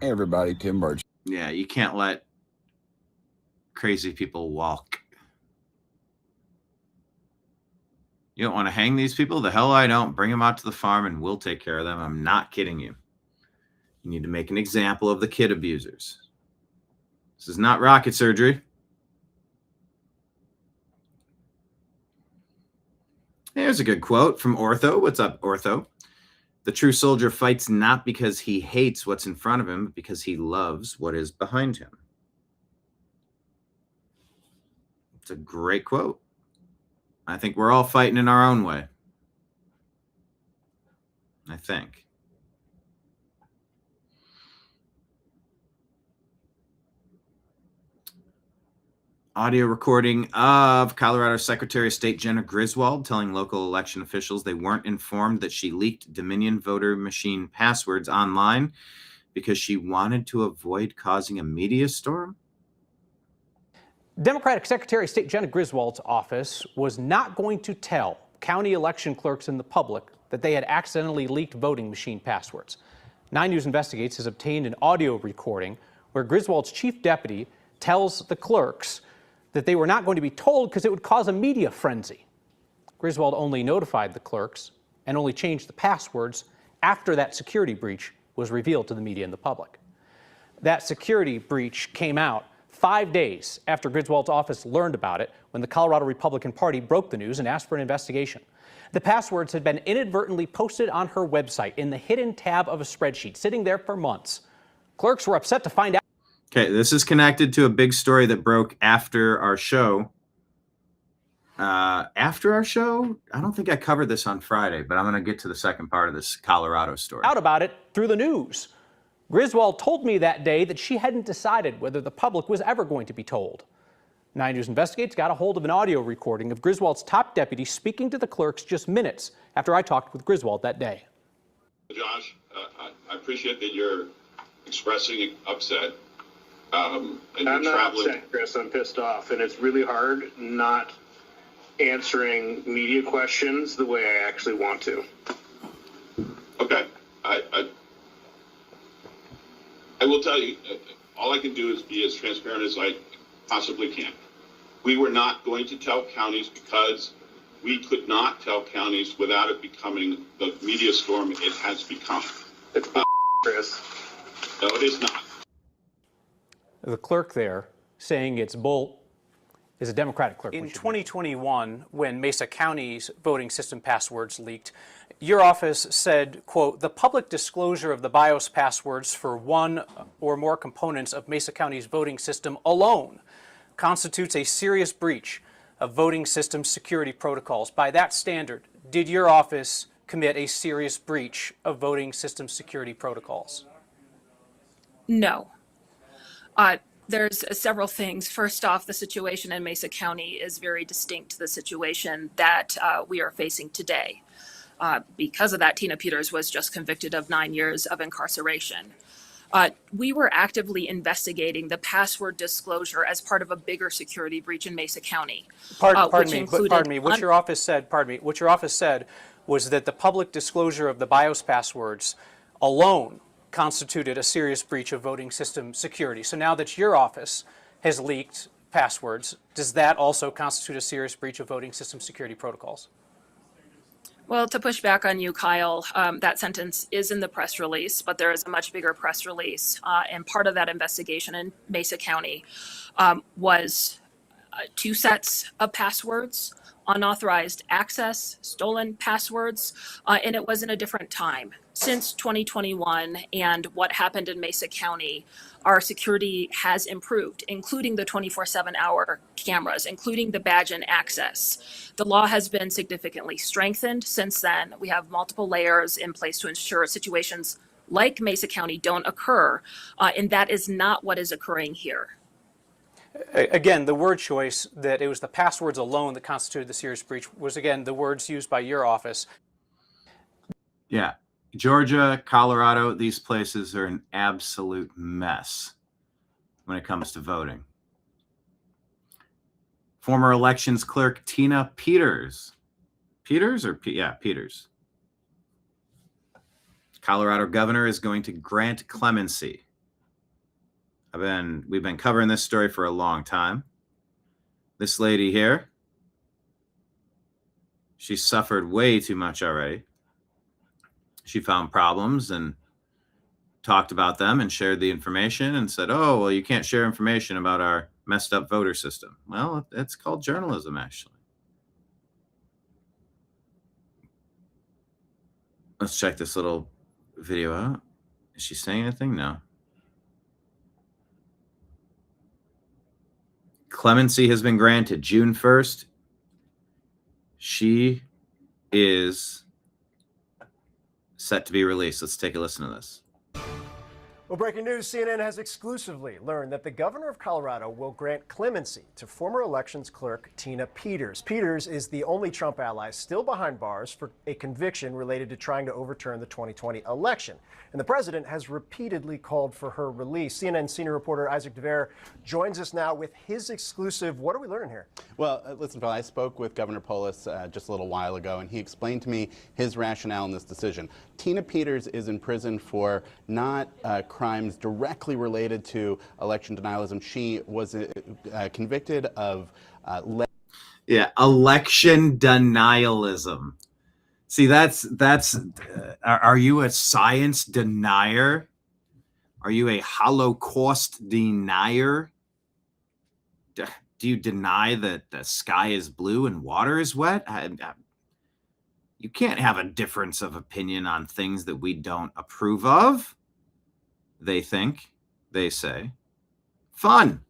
Hey everybody, Tim Burchett. Yeah, you can't let crazy people walk. You don't want to hang these people? The hell I don't. Bring them out to the farm and we'll take care of them. I'm not kidding you. You need to make an example of the kid abusers. This is not rocket surgery. Here's a good quote from Ortho. What's up, Ortho? The true soldier fights not because he hates what's in front of him, but because he loves what is behind him. It's a great quote. I think we're all fighting in our own way. I think. Audio recording of Colorado Secretary of State Jenna Griswold telling local election officials they weren't informed that she leaked Dominion voter machine passwords online because she wanted to avoid causing a media storm. Democratic Secretary of State Jenna Griswold's office was not going to tell county election clerks and the public that they had accidentally leaked voting machine passwords. 9 News Investigates has obtained an audio recording where Griswold's chief deputy tells the clerks that they were not going to be told because it would cause a media frenzy. Griswold only notified the clerks and only changed the passwords after that security breach was revealed to the media and the public. That security breach came out 5 days after Griswold's office learned about it, when the Colorado Republican Party broke the news and asked for an investigation. The passwords had been inadvertently posted on her website in the hidden tab of a spreadsheet, sitting there for months. Clerks were upset to find out. Okay, this is connected to a big story that broke after our show. I don't think I covered this on Friday, but I'm going to get to the second part of this Colorado story. Out about it through the news. Griswold told me that day that she hadn't decided whether the public was ever going to be told. 9 News Investigates got a hold of an audio recording of Griswold's top deputy speaking to the clerks just minutes after I talked with Griswold that day. Josh, I appreciate that you're expressing upset. And I'm not upset, Chris. I'm pissed off, and it's really hard not answering media questions the way I actually want to. Okay. I will tell you, all I can do is be as transparent as I possibly can. We were not going to tell counties because we could not tell counties without it becoming the media storm it has become. It's Chris. No, it is not. The clerk there saying it's bull is a Democratic clerk. In 2021, when Mesa County's voting system passwords leaked, your office said, quote, the public disclosure of the BIOS passwords for one or more components of Mesa County's voting system alone constitutes a serious breach of voting system security protocols. By that standard, did your office commit a serious breach of voting system security protocols? No. There's several things. First off, the situation in Mesa County is very distinct to the situation that we are facing today. Because of that, Tina Peters was just convicted of 9 years of incarceration. We were actively investigating the password disclosure as part of a bigger security breach in Mesa County. Pardon me. What your office said was that the public disclosure of the BIOS passwords alone constituted a serious breach of voting system security. So now that your office has leaked passwords, does that also constitute a serious breach of voting system security protocols? Well, to push back on you, Kyle, that sentence is in the press release, but there is a much bigger press release. And part of that investigation in Mesa County was 2 sets of passwords, unauthorized access, stolen passwords, and it was in a different time. Since 2021 and what happened in Mesa County, our security has improved, including the 24/7 hour cameras, including the badge and access. The law has been significantly strengthened since then. We have multiple layers in place to ensure situations like Mesa County don't occur, and that is not what is occurring here. Again, the word choice that it was the passwords alone that constituted the serious breach was, again, the words used by your office. Yeah. Georgia, Colorado, these places are an absolute mess when it comes to voting. Former elections clerk Tina Peters. Peters. Colorado governor is going to grant clemency. We've been covering this story for a long time. This lady here, she suffered way too much already. She found problems and talked about them and shared the information and said, oh, well, you can't share information about our messed up voter system. Well, it's called journalism, actually. Let's check this little video out. Is she saying anything? No. Clemency has been granted. June 1st. She is set to be released. Let's take a listen to this. Well, breaking news, CNN has exclusively learned that the governor of Colorado will grant clemency to former elections clerk Tina Peters. Peters is the only Trump ally still behind bars for a conviction related to trying to overturn the 2020 election. And the president has repeatedly called for her release. CNN senior reporter Isaac DeVere joins us now with his exclusive. What are we learning here? Well, listen, Phil, I spoke with Governor Polis just a little while ago, and he explained to me his rationale in this decision. Tina Peters is in prison for not crimes directly related to election denialism. She was convicted of election denialism. See, that's are you a science denier? Are you a Holocaust denier? Do you deny that the sky is blue and water is wet? You can't have a difference of opinion on things that we don't approve of. They think, they say. Fun.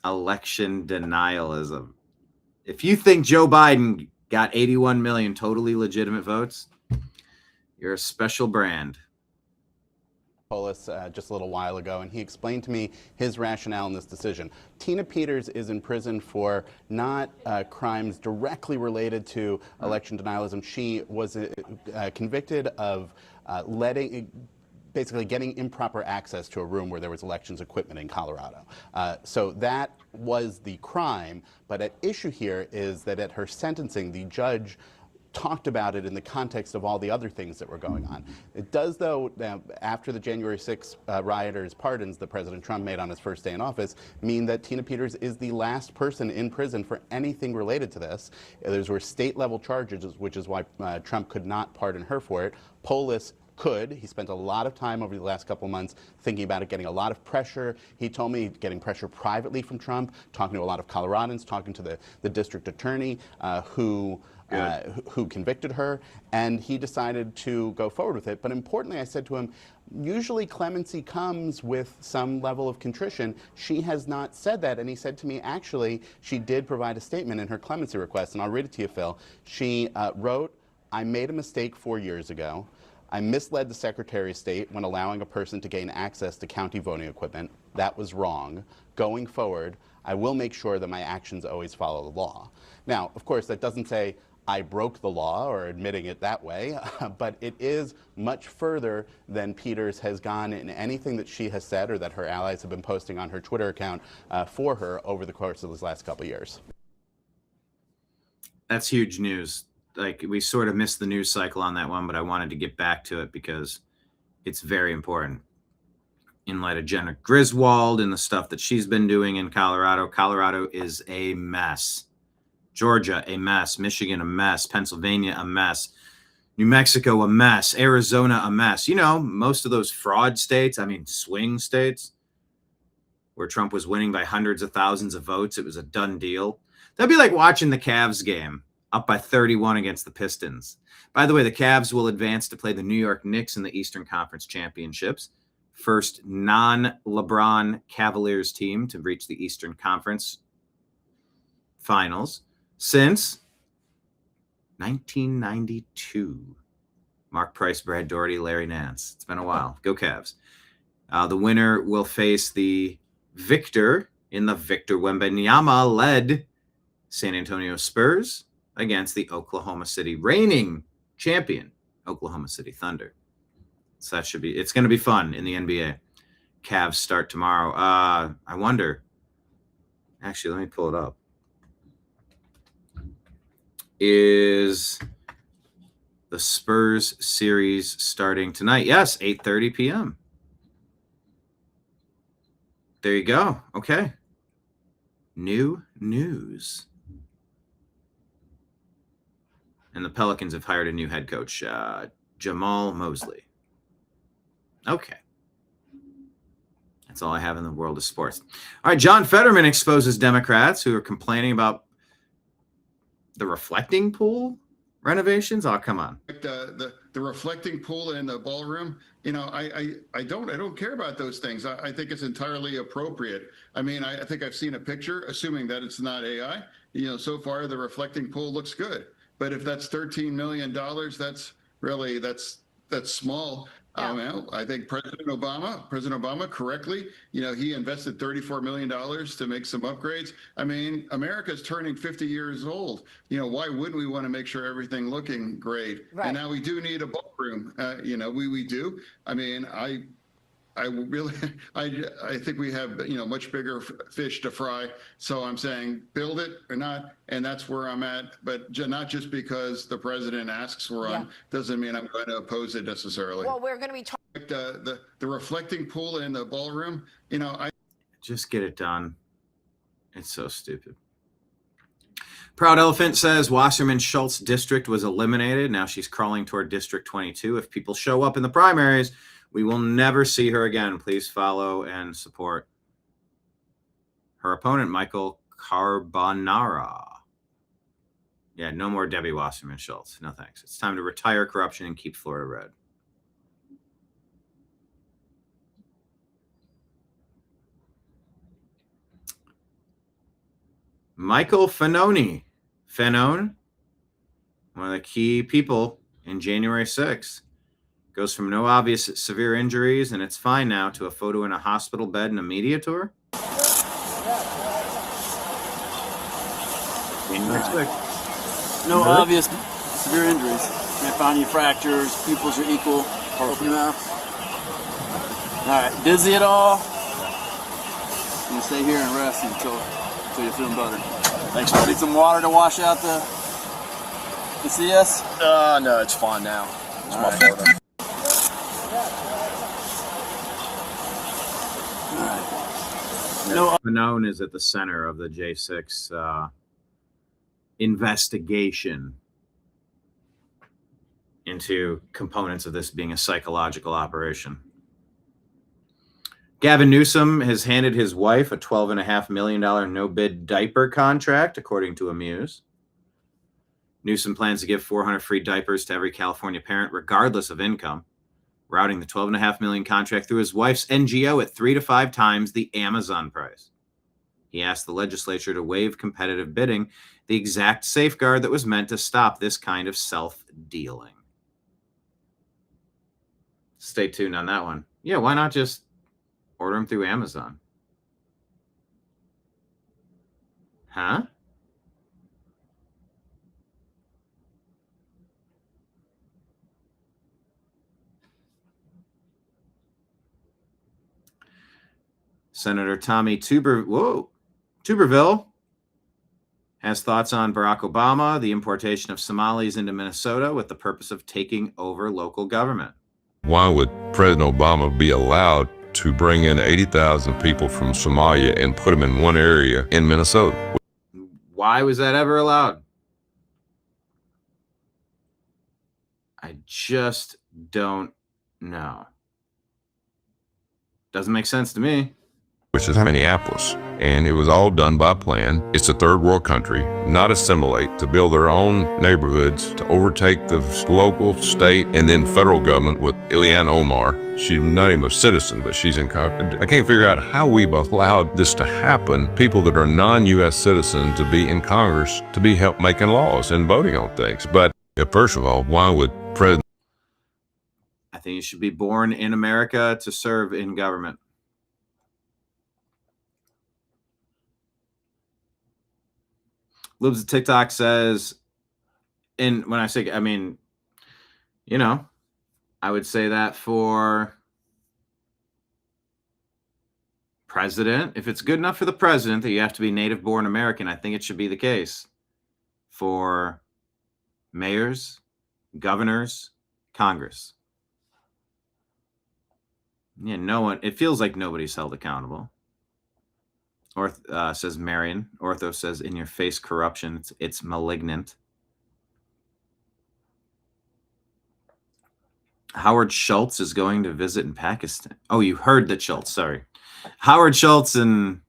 Election denialism. If you think Joe Biden got 81 million totally legitimate votes, you're a special brand. Polis just a little while ago, and he explained to me his rationale in this decision. Tina Peters is in prison for not crimes directly related to election denialism. She was convicted of basically getting improper access to a room where there was elections equipment in Colorado. So that was the crime, but at issue here is that at her sentencing, the judge talked about it in the context of all the other things that were going on. It does, though, after the January 6th rioters' pardons that President Trump made on his first day in office, mean that Tina Peters is the last person in prison for anything related to this. Those were state-level charges, which is why Trump could not pardon her for it. Polis could. He spent a lot of time over the last couple of months thinking about it, getting a lot of pressure. He told me getting pressure privately from Trump, talking to a lot of Coloradans, talking to the district attorney who convicted her, and he decided to go forward with it. But importantly, I said to him, usually clemency comes with some level of contrition. She has not said that, and he said to me, actually, she did provide a statement in her clemency request, and I'll read it to you, Phil. She wrote, "I made a mistake 4 years ago. I misled the Secretary of State when allowing a person to gain access to county voting equipment. That was wrong. Going forward, I will make sure that my actions always follow the law." Now, of course, that doesn't say I broke the law or admitting it that way, but it is much further than Peters has gone in anything that she has said or that her allies have been posting on her Twitter account for her over the course of this last couple of years. That's huge news. Like, we sort of missed the news cycle on that one, but I wanted to get back to it because it's very important. In light of Jenna Griswold and the stuff that she's been doing in Colorado, Colorado is a mess. Georgia, a mess. Michigan, a mess. Pennsylvania, a mess. New Mexico, a mess. Arizona, a mess. You know, most of those fraud states, swing states, where Trump was winning by hundreds of thousands of votes, it was a done deal. That'd be like watching the Cavs game, up by 31 against the Pistons. By the way, the Cavs will advance to play the New York Knicks in the Eastern Conference Championships. First non-LeBron Cavaliers team to reach the Eastern Conference Finals since 1992. Mark Price, Brad Daugherty, Larry Nance. It's been a while. Go Cavs. The winner will face the victor in the Victor Wembanyama-led San Antonio Spurs against the Oklahoma City reigning champion, Oklahoma City Thunder. So it's going to be fun in the NBA. Cavs start tomorrow. I wonder, actually, let me pull it up. Is the Spurs series starting tonight? Yes, 8:30 p.m. There you go. Okay. New news. And the Pelicans have hired a new head coach, Jamal Mosley. Okay. That's all I have in the world of sports. All right, John Fetterman exposes Democrats who are complaining about the reflecting pool renovations? Oh, come on. The reflecting pool in the ballroom, you know, I don't care about those things. I think it's entirely appropriate. I mean, I think I've seen a picture, assuming that it's not AI. You know, so far the reflecting pool looks good. But if that's $13 million, that's really that's small. I think President Obama correctly, you know, he invested $34 million to make some upgrades. I mean, America's turning 50 years old. You know, why wouldn't we want to make sure everything looking great? Right. And now we do need a ballroom. You know, we do. I mean, I really, I think we have, you know, much bigger fish to fry. So I'm saying build it or not. And that's where I'm at. But not just because the president asks we're on, doesn't mean I'm going to oppose it necessarily. Well, we're going to be talking. The reflecting pool in the ballroom, you know, Just get it done. It's so stupid. Proud Elephant says Wasserman Schultz district was eliminated. Now she's crawling toward District 22. If people show up in the primaries, we will never see her again. Please follow and support her opponent, Michael Carbonara. Yeah, no more Debbie Wasserman Schultz. No thanks. It's time to retire corruption and keep Florida red. Michael Fanone, one of the key people in January 6th, goes from no obvious severe injuries and it's fine now to a photo in a hospital bed and a media tour. January 6th. No obvious severe injuries. Can't find any fractures. Pupils are equal. Open your mouth. All right. Dizzy at all? I'm gonna stay here and rest until you're feeling better. Thanks, buddy. Need some water to wash out the CS? No, it's fine now. It's my photo. No, Fanone is at the center of the J6 investigation into components of this being a psychological operation. Gavin Newsom has handed his wife a $12.5 million no-bid diaper contract, according to Amuse. Newsom plans to give 400 free diapers to every California parent, regardless of income, routing the $12.5 million contract through his wife's NGO at 3 to 5 times the Amazon price. He asked the legislature to waive competitive bidding, the exact safeguard that was meant to stop this kind of self-dealing. Stay tuned on that one. Yeah, why not just order them through Amazon? Huh? Senator Tommy Tuberville has thoughts on Barack Obama, the importation of Somalis into Minnesota with the purpose of taking over local government. Why would President Obama be allowed to bring in 80,000 people from Somalia and put them in one area in Minnesota? Why was that ever allowed? I just don't know. Doesn't make sense to me. Which is Minneapolis. And it was all done by plan. It's a third world country, not assimilate, to build their own neighborhoods, to overtake the local, state, and then federal government with Ilhan Omar. She's not even a citizen, but she's in Congress. I can't figure out how we've allowed this to happen. People that are non-U.S. citizens to be in Congress, to be help making laws and voting on things. But first of all, why would President... I think you should be born in America to serve in government. Libs of TikTok says, and when I say, I mean, you know, I would say that for president. If it's good enough for the president that you have to be native born American, I think it should be the case for mayors, governors, Congress. Yeah, no one, it feels like nobody's held accountable. Says Marion. Ortho says, in your face corruption. It's malignant. Howard Schultz is going to visit in Pakistan. Oh, you heard that Schultz. Sorry. Howard Schultz and,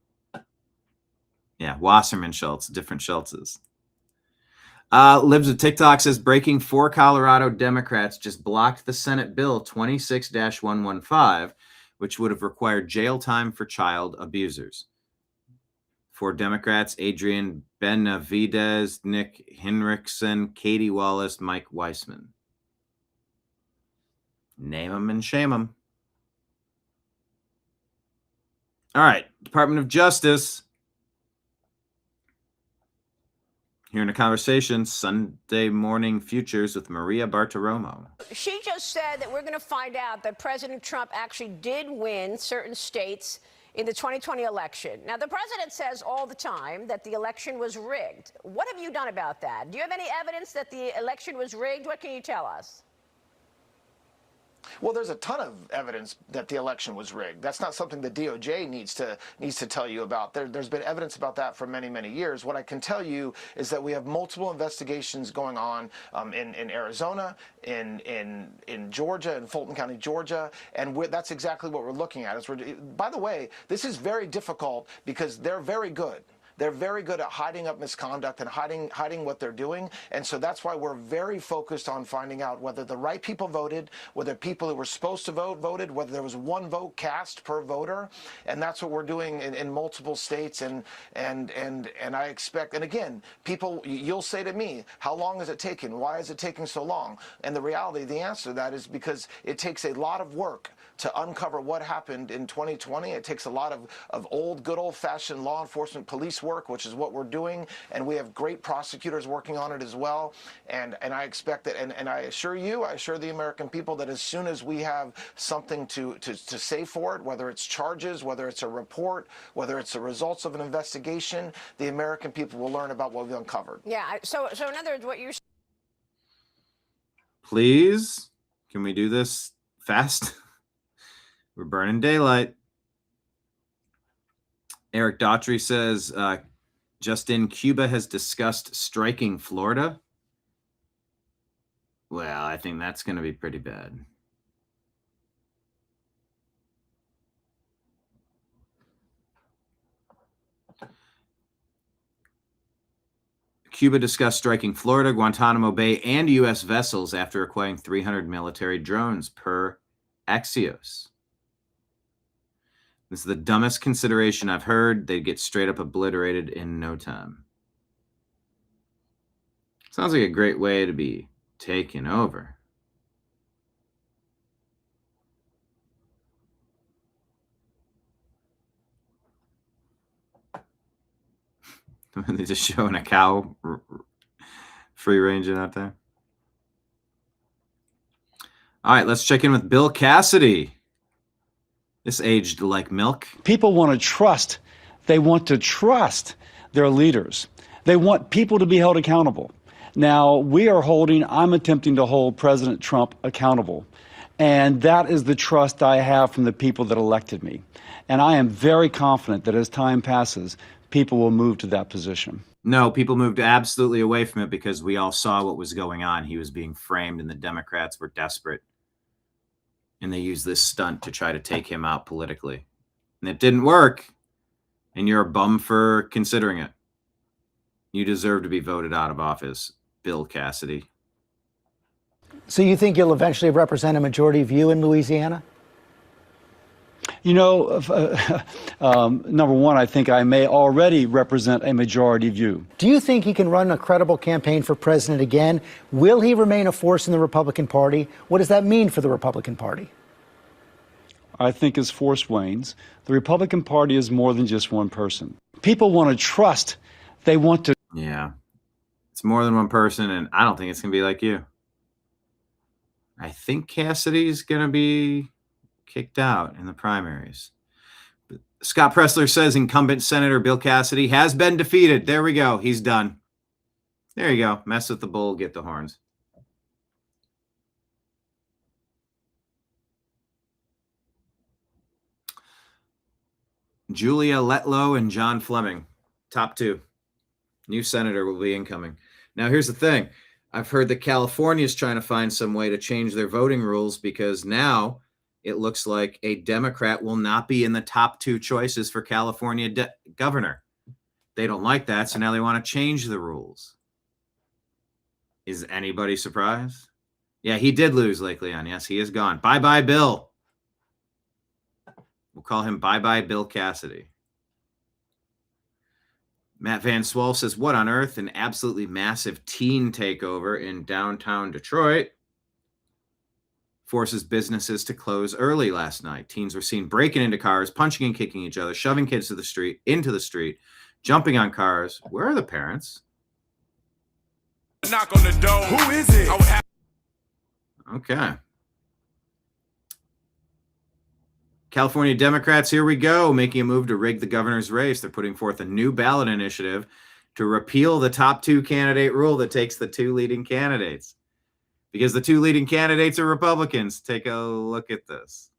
yeah, Wasserman Schultz, different Schultzes. Libs of TikTok says breaking 4 Colorado Democrats just blocked the Senate Bill 26-115, which would have required jail time for child abusers. 4 Democrats, Adrian Benavidez, Nick Henriksen, Katie Wallace, Mike Weissman. Name them and shame them. All right, Department of Justice. Here in a conversation, Sunday Morning Futures with Maria Bartiromo. She just said that we're going to find out that President Trump actually did win certain states in the 2020 election. Now, the president says all the time that the election was rigged. What have you done about that? Do you have any evidence that the election was rigged? What can you tell us? Well, there's a ton of evidence that the election was rigged. That's not something the DOJ needs to tell you about. There's been evidence about that for many, many years. What I can tell you is that we have multiple investigations going on in Arizona, in Georgia, in Fulton County, Georgia, and that's exactly what we're looking at. By the way, this is very difficult because they're very good. They're very good at hiding up misconduct and hiding what they're doing. And so that's why we're very focused on finding out whether the right people voted, whether people who were supposed to vote voted, whether there was one vote cast per voter. And that's what we're doing in multiple states. And I expect, and again, people, you'll say to me, how long is it taking? Why is it taking so long? And the reality, the answer to that is because it takes a lot of work to uncover what happened in 2020. It takes a lot of good old-fashioned law enforcement police work, which is what we're doing, and we have great prosecutors working on it as well. And I expect that, and I assure the American people that as soon as we have something to say for it, whether it's charges, whether it's a report, whether it's the results of an investigation, the American people will learn about what we've uncovered. Yeah, so in other words, what you're... Please, can we do this fast? We're burning daylight. Eric Daughtry says, just in, Cuba has discussed striking Florida. Well, I think that's going to be pretty bad. Cuba discussed striking Florida, Guantanamo Bay, and U.S. vessels after acquiring 300 military drones per Axios. This is the dumbest consideration I've heard. They'd get straight up obliterated in no time. Sounds like a great way to be taken over. They're just showing a cow free ranging out there. All right, let's check in with Bill Cassidy. This aged like milk. People want to trust. They want to trust their leaders. They want people to be held accountable. Now, I'm attempting to hold President Trump accountable. And that is the trust I have from the people that elected me. And I am very confident that as time passes, people will move to that position. No, people moved absolutely away from it because we all saw what was going on. He was being framed and the Democrats were desperate. And they used this stunt to try to take him out politically. And it didn't work. And you're a bum for considering it. You deserve to be voted out of office, Bill Cassidy. So you think you'll eventually represent a majority of you in Louisiana? You know, number one, I think I may already represent a majority view. Do you think he can run a credible campaign for president again? Will he remain a force in the Republican Party? What does that mean for the Republican Party? I think as force wanes, the Republican Party is more than just one person. People want to trust. They want to. Yeah, it's more than one person, and I don't think it's going to be like you. I think Cassidy's going to be kicked out in the primaries. But Scott Pressler says incumbent Senator Bill Cassidy has been defeated. There we go. He's done. There you go. Mess with the bull, get the horns. Julia Letlow and John Fleming, top 2. New senator will be incoming. Now, here's the thing. I've heard that California is trying to find some way to change their voting rules because now it looks like a Democrat will not be in the top 2 choices for California governor. They don't like that, so now they want to change the rules. Is anybody surprised? Yeah, he did lose Lake Leon. Yes, he is gone. Bye-bye, Bill. We'll call him Bye-bye Bill Cassidy. Matt Van Swol says, what on earth? An absolutely massive teen takeover in downtown Detroit forces businesses to close early last night. Teens were seen breaking into cars, punching and kicking each other, shoving kids into the street, jumping on cars. Where are the parents? Knock on the door. Who is it? Okay. California Democrats, here we go, making a move to rig the governor's race. They're putting forth a new ballot initiative to repeal the top two candidate rule that takes the two leading candidates. Because the two leading candidates are Republicans. Take a look at this.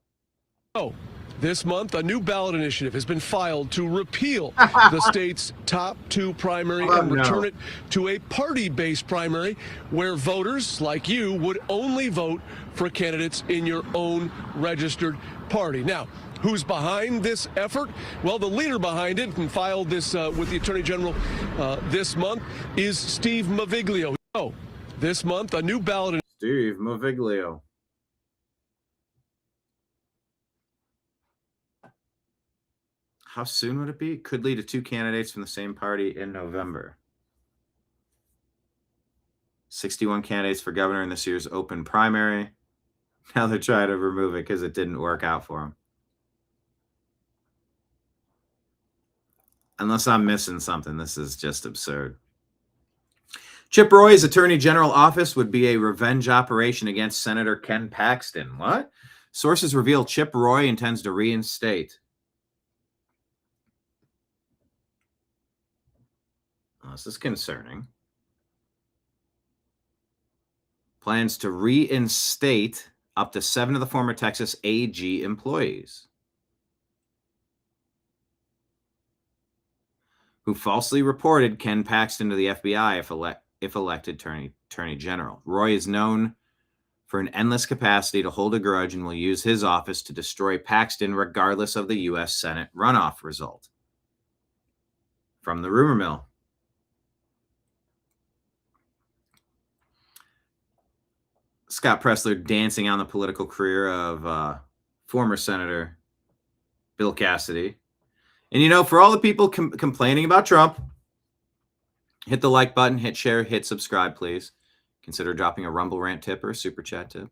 This month, a new ballot initiative has been filed to repeal the state's top two primary and return it to a party-based primary where voters like you would only vote for candidates in your own registered party. Now, who's behind this effort? Well, the leader behind it and filed this with the Attorney General this month is Steve Maviglio. This month, a new ballot. Steve Maviglio. How soon would it be? Could lead to two candidates from the same party in November. 61 candidates for governor in this year's open primary. Now they're trying to remove it because it didn't work out for them. Unless I'm missing something, this is just absurd. Chip Roy's Attorney General office would be a revenge operation against Senator Ken Paxton. What? Sources reveal Chip Roy intends to reinstate. This is concerning. Plans to reinstate up to 7 of the former Texas AG employees who falsely reported Ken Paxton to the FBI if elected Attorney General. Roy is known for an endless capacity to hold a grudge and will use his office to destroy Paxton regardless of the U.S. Senate runoff result. From the rumor mill. Scott Pressler dancing on the political career of former Senator Bill Cassidy. And, you know, for all the people complaining about Trump, hit the like button, hit share, hit subscribe, please. Consider dropping a Rumble Rant tip or a Super Chat tip.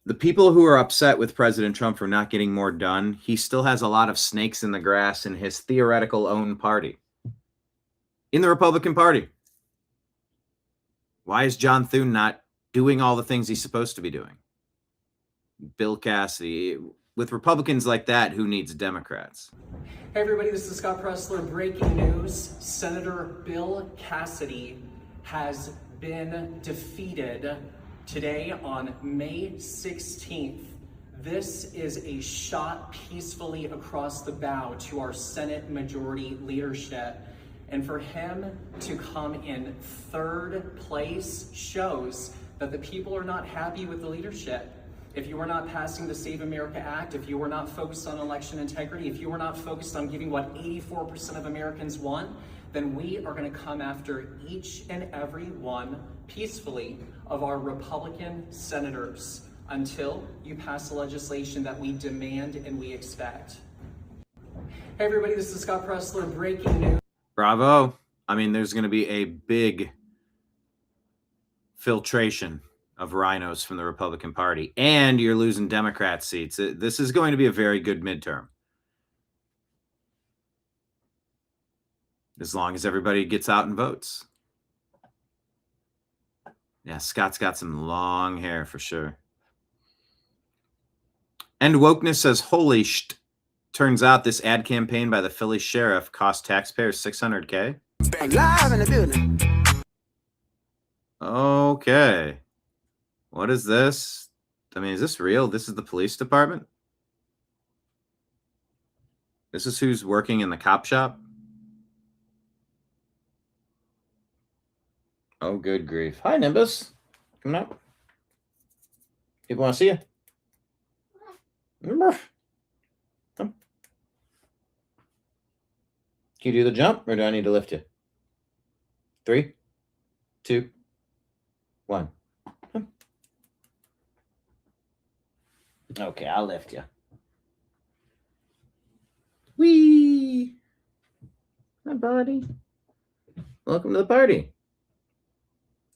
The people who are upset with President Trump for not getting more done, he still has a lot of snakes in the grass in his theoretical own party. In the Republican Party. Why is John Thune not doing all the things he's supposed to be doing? Bill Cassidy. With Republicans like that, who needs Democrats? Hey everybody, this is Scott Pressler. Breaking news. Senator Bill Cassidy has been defeated today on May 16th. This is a shot peacefully across the bow to our Senate majority leadership. And for him to come in third place shows that the people are not happy with the leadership. If you are not passing the Save America Act, if you are not focused on election integrity, if you are not focused on giving what 84% of Americans want, then we are going to come after each and every one peacefully of our Republican senators until you pass the legislation that we demand and we expect. Hey everybody, this is Scott Pressler. Breaking news. Bravo. I mean, there's going to be a big filtration of rhinos from the Republican Party, and you're losing Democrat seats. This is going to be a very good midterm. As long as everybody gets out and votes. Yeah, Scott's got some long hair for sure. And Wokeness says, holy sh**. Turns out this ad campaign by the Philly sheriff cost taxpayers $600K. Live in the building. Okay. What is this? I mean, is this real? This is the police department? This is who's working in the cop shop? Oh, good grief. Hi, Nimbus. Come up. People want to see you. Remember? Come. Can you do the jump, or do I need to lift you? 3, 2, 1. Okay, I'll lift you. Whee! Hi, buddy. Welcome to the party.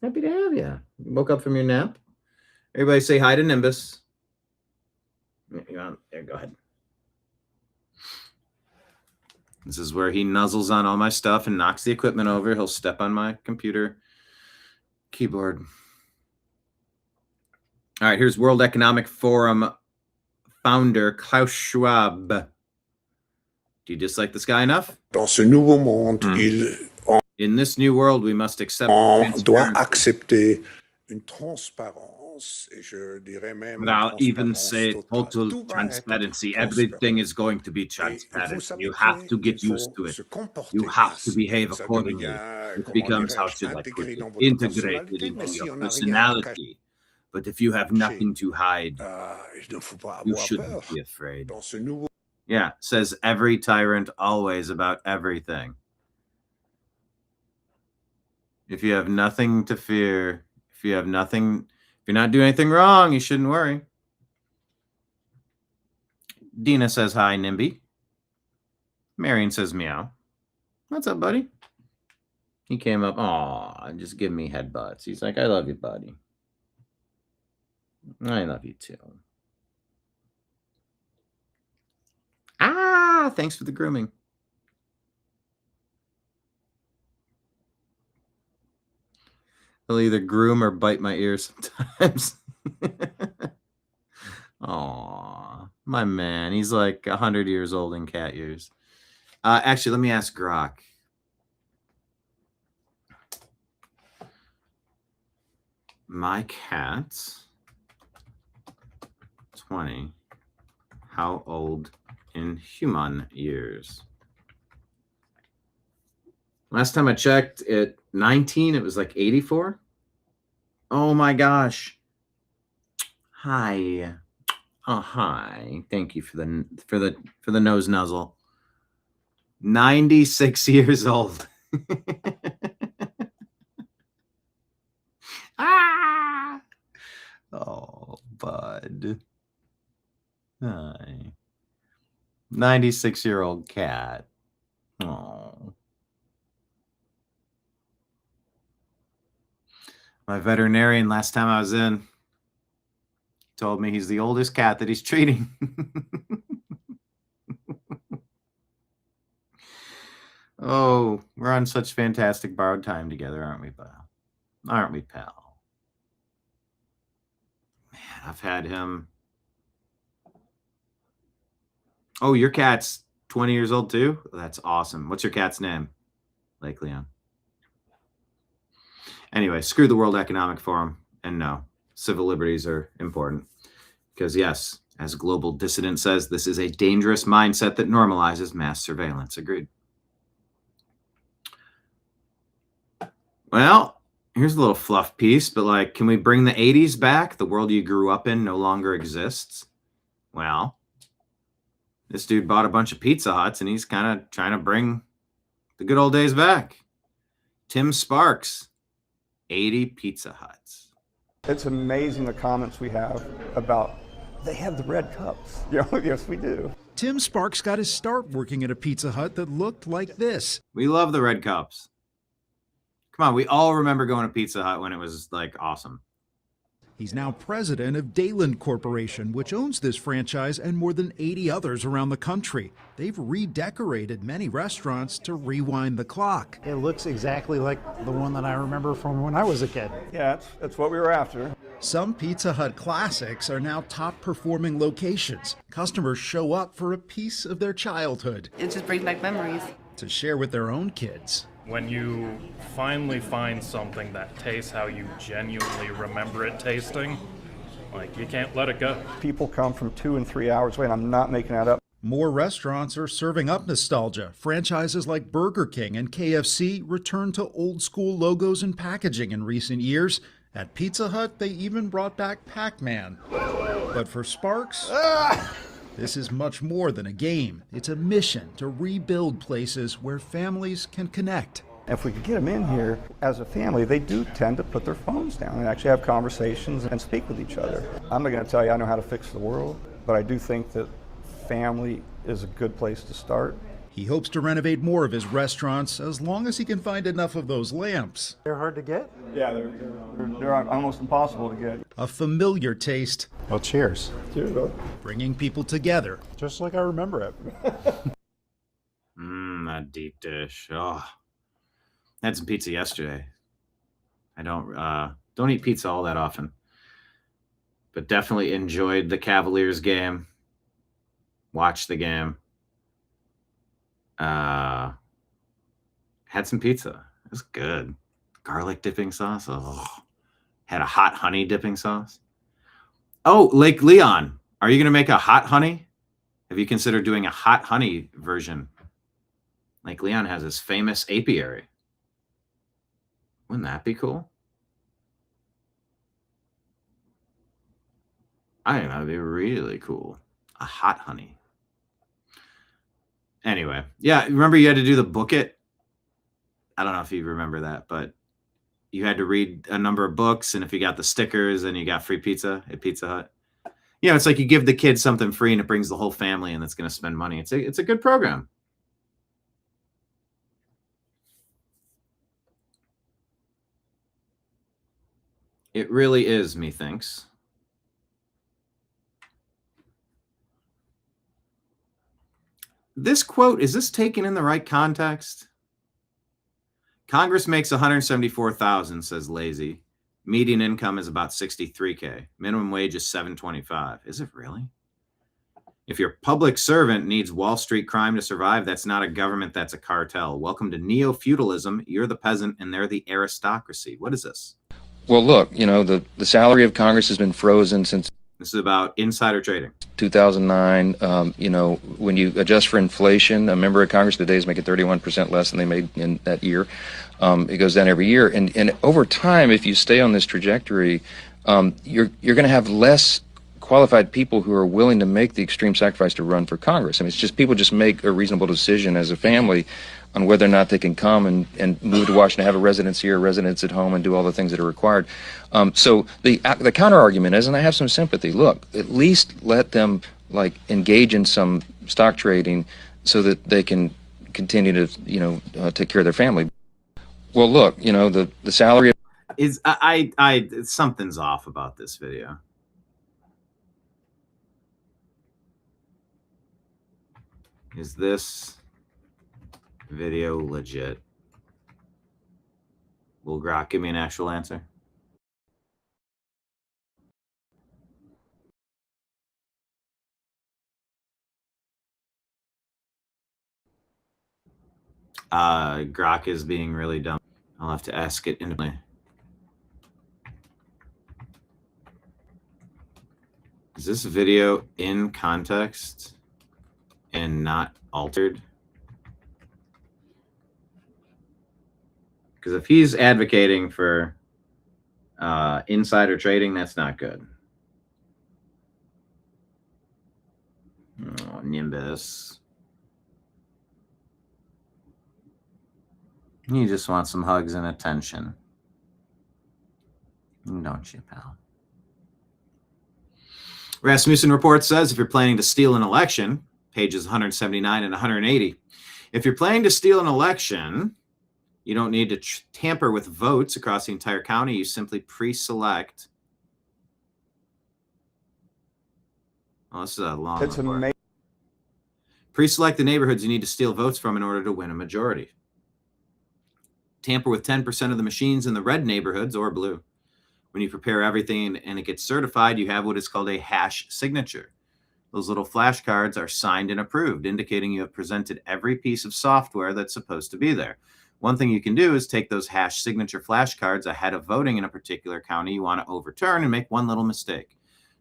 Happy to have you. Woke up from your nap. Everybody say hi to Nimbus. There, go ahead. This is where he nuzzles on all my stuff and knocks the equipment over. He'll step on my computer keyboard. All right, here's World Economic Forum founder Klaus Schwab. Do you dislike this guy enough? Dans ce nouveau monde, In this new world, we must accept. doit accepter une transparence, et je dirais même And I'll even say total transparency. Everything is going to be transparent. You have to get used to it. You have to behave accordingly. It becomes, how should I put it, integrated into your personality. But if you have nothing to hide, you shouldn't be afraid. Yeah, says every tyrant always about everything. If you have nothing to fear, if you're not doing anything wrong, you shouldn't worry. Dina says hi, Nimby. Marion says meow. What's up, buddy? He came up, aw, just give me headbutts. He's like, I love you, buddy. I love you too. Ah, thanks for the grooming. He'll either groom or bite my ears sometimes. Aw, my man. He's like 100 years old in cat years. Actually, let me ask Grok. My cat, 20. How old in human years? Last time I checked, at 19, it was like 84. Oh my gosh. Hi. Oh, hi. Thank you for the nose nuzzle. 96 years old. Ah. Oh, bud. Hi. 96-year-old cat. Oh. My veterinarian last time I was in told me he's the oldest cat that he's treating. Oh, we're on such fantastic borrowed time together, aren't we, pal? Aren't we, pal? Man, I've had him. Oh, your cat's 20 years old too? That's awesome. What's your cat's name? Lake Leon. Anyway, screw the World Economic Forum. And no, civil liberties are important. Because yes, as Global Dissident says, this is a dangerous mindset that normalizes mass surveillance. Agreed. Well, here's a little fluff piece, but like, can we bring the 80s back? The world you grew up in no longer exists. Well, this dude bought a bunch of Pizza Huts and he's kind of trying to bring the good old days back. Tim Sparks, 80 Pizza Huts. It's amazing the comments we have about they have the red cups. Yes, we do. Tim Sparks got his start working at a Pizza Hut that looked like this. We love the red cups. Come on, we all remember going to Pizza Hut when it was like awesome. He's now president of Dayland Corporation, which owns this franchise and more than 80 others around the country. They've redecorated many restaurants to rewind the clock. It looks exactly like the one that I remember from when I was a kid. Yeah, that's what we were after. Some Pizza Hut classics are now top-performing locations. Customers show up for a piece of their childhood. It just brings back memories. To share with their own kids. When you finally find something that tastes how you genuinely remember it tasting, like, you can't let it go. People come from 2 and 3 hours away, and I'm not making that up. More restaurants are serving up nostalgia. Franchises like Burger King and KFC return to old-school logos and packaging in recent years. At Pizza Hut, they even brought back Pac-Man. But for Sparks, This is much more than a game. It's a mission to rebuild places where families can connect. If we could get them in here as a family, they do tend to put their phones down and actually have conversations and speak with each other. I'm not going to tell you I know how to fix the world, but I do think that family is a good place to start. He hopes to renovate more of his restaurants as long as he can find enough of those lamps. They're hard to get? Yeah, they're almost impossible to get. A familiar taste. Well, cheers. Cheers, bro. Bringing people together. Just like I remember it. That deep dish. Oh, I had some pizza yesterday. I don't eat pizza all that often, but definitely enjoyed the Cavaliers game. Watched the game. Had some pizza. It was good. Garlic dipping sauce. Oh, had a hot honey dipping sauce. Oh, Lake Leon. Are you going to make a hot honey? Have you considered doing a hot honey version? Lake Leon has this famous apiary. Wouldn't that be cool? I think that would be really cool. A hot honey. Anyway, yeah, remember you had to do the book it? I don't know if you remember that, but you had to read a number of books, and if you got the stickers, then you got free pizza at Pizza Hut. You know, it's like you give the kids something free, and it brings the whole family, and it's going to spend money. It's a good program. It really is, methinks. This quote, is this taken in the right context? Congress makes $174,000, says Lazy. Median income is about $63K. Minimum wage is $7.25. Is it really? If your public servant needs Wall Street crime to survive, that's not a government, that's a cartel. Welcome to neo-feudalism. You're the peasant and they're the aristocracy. What is this? Well, look, you know, the salary of Congress has been frozen since This is about insider trading. 2009. You know, when you adjust for inflation, a member of Congress today is making 31% less than they made in that year. It goes down every year. And over time, if you stay on this trajectory, you're going to have less qualified people who are willing to make the extreme sacrifice to run for Congress. I mean, it's just people just make a reasonable decision as a family on whether or not they can come and move to Washington, have a residence here, a residence at home, and do all the things that are required. So the counter argument is, and I have some sympathy, look, at least let them like engage in some stock trading so that they can continue to, you know, take care of their family. Well, look, you know, the salary is something's off about this video. Is this video legit? Will Grok give me an actual answer? Grok is being really dumb. I'll have to ask it independently. Is this video in context and not altered? Because if he's advocating for insider trading, that's not good. Oh, Nimbus. You just want some hugs and attention. Don't you, pal? Rasmussen report says if you're planning to steal an election, pages 179 and 180. If you're planning to steal an election, you don't need to tamper with votes across the entire county. You simply pre-select. Oh, this is a long report. Pre-select the neighborhoods you need to steal votes from in order to win a majority. Tamper with 10% of the machines in the red neighborhoods or blue. When you prepare everything and it gets certified, you have what is called a hash signature. Those little flashcards are signed and approved, indicating you have presented every piece of software that's supposed to be there. One thing you can do is take those hash signature flashcards ahead of voting in a particular county you want to overturn and make one little mistake.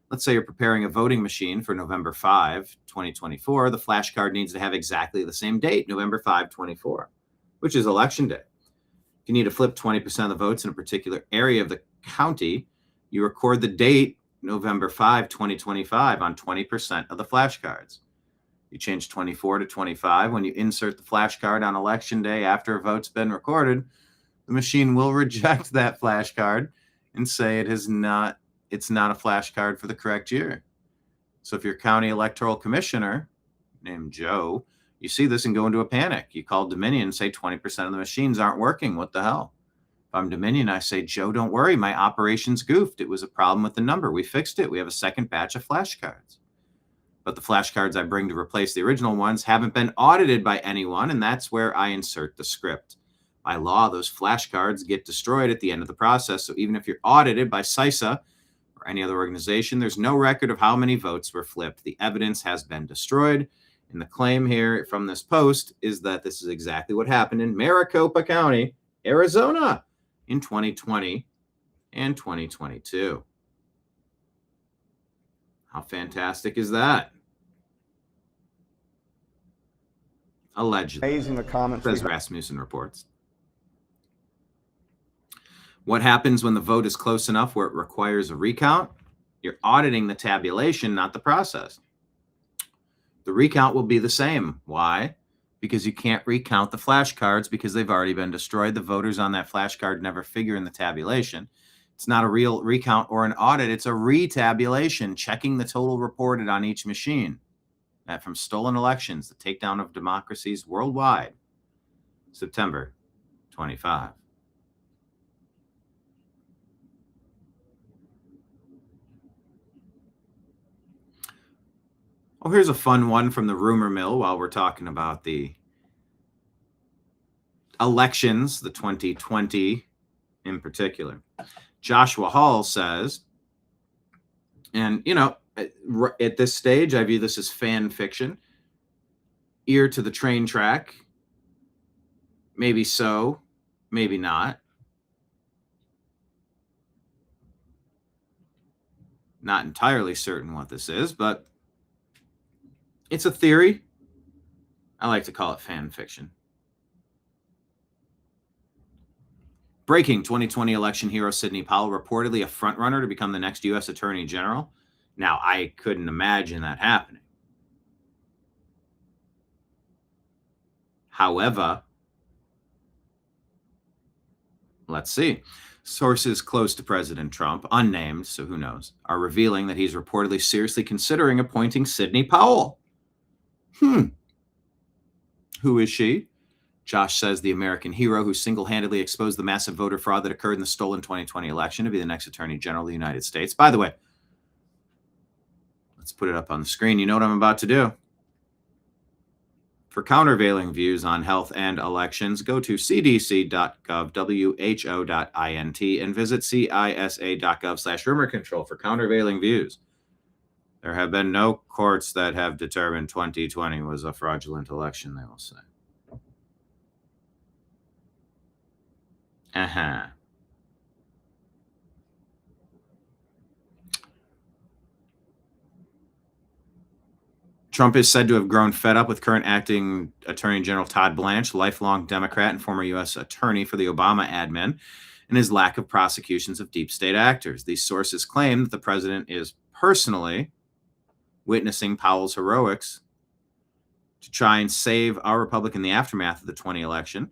Let's say you're preparing a voting machine for November 5, 2024. The flashcard needs to have exactly the same date, November 5, 24, which is election day. If you need to flip 20% of the votes in a particular area of the county, you record the date November 5, 2025 on 20% of the flashcards. You change 24 to 25. When you insert the flashcard on election day after a vote's been recorded, the machine will reject that flashcard and say it's not a flashcard for the correct year. So if you're county electoral commissioner named Joe, you see this and go into a panic. You call Dominion and say 20% of the machines aren't working. What the hell? If I'm Dominion, I say, Joe, don't worry. My operations goofed. It was a problem with the number. We fixed it. We have a second batch of flashcards. But the flashcards I bring to replace the original ones haven't been audited by anyone, and that's where I insert the script. By law, those flashcards get destroyed at the end of the process. So even if you're audited by CISA or any other organization, there's no record of how many votes were flipped. The evidence has been destroyed. And the claim here from this post is that this is exactly what happened in Maricopa County, Arizona in 2020 and 2022. How fantastic is that? Allegedly. Amazing the comments. Says Rasmussen reports. What happens when the vote is close enough where it requires a recount? You're auditing the tabulation, not the process. The recount will be the same. Why? Because you can't recount the flashcards because they've already been destroyed. The voters on that flashcard never figure in the tabulation. It's not a real recount or an audit. It's a retabulation, checking the total reported on each machine. That from stolen elections, the takedown of democracies worldwide, September 25. Oh, here's a fun one from the rumor mill while we're talking about the elections, the 2020 in particular. Joshua Hall says, and, you know, at this stage, I view this as fan fiction. Ear to the train track. Maybe so, maybe not. Not entirely certain what this is, but it's a theory. I like to call it fan fiction. Breaking: 2020 election hero Sidney Powell reportedly a frontrunner to become the next U.S. Attorney General. Now, I couldn't imagine that happening. However, let's see. Sources close to President Trump, unnamed, so who knows, are revealing that he's reportedly seriously considering appointing Sidney Powell. Who is she? Josh says the American hero who single-handedly exposed the massive voter fraud that occurred in the stolen 2020 election to be the next Attorney General of the United States. By the way, let's put it up on the screen. You know what I'm about to do. For countervailing views on health and elections, go to cdc.gov, who.int, and visit cisa.gov/rumor control for countervailing views. There have been no courts that have determined 2020 was a fraudulent election, they will say. Trump is said to have grown fed up with current acting Attorney General Todd Blanche, lifelong Democrat and former U.S. attorney for the Obama admin, and his lack of prosecutions of deep state actors. These sources claim that the president is personally witnessing Powell's heroics to try and save our republic in the aftermath of the 2020 election.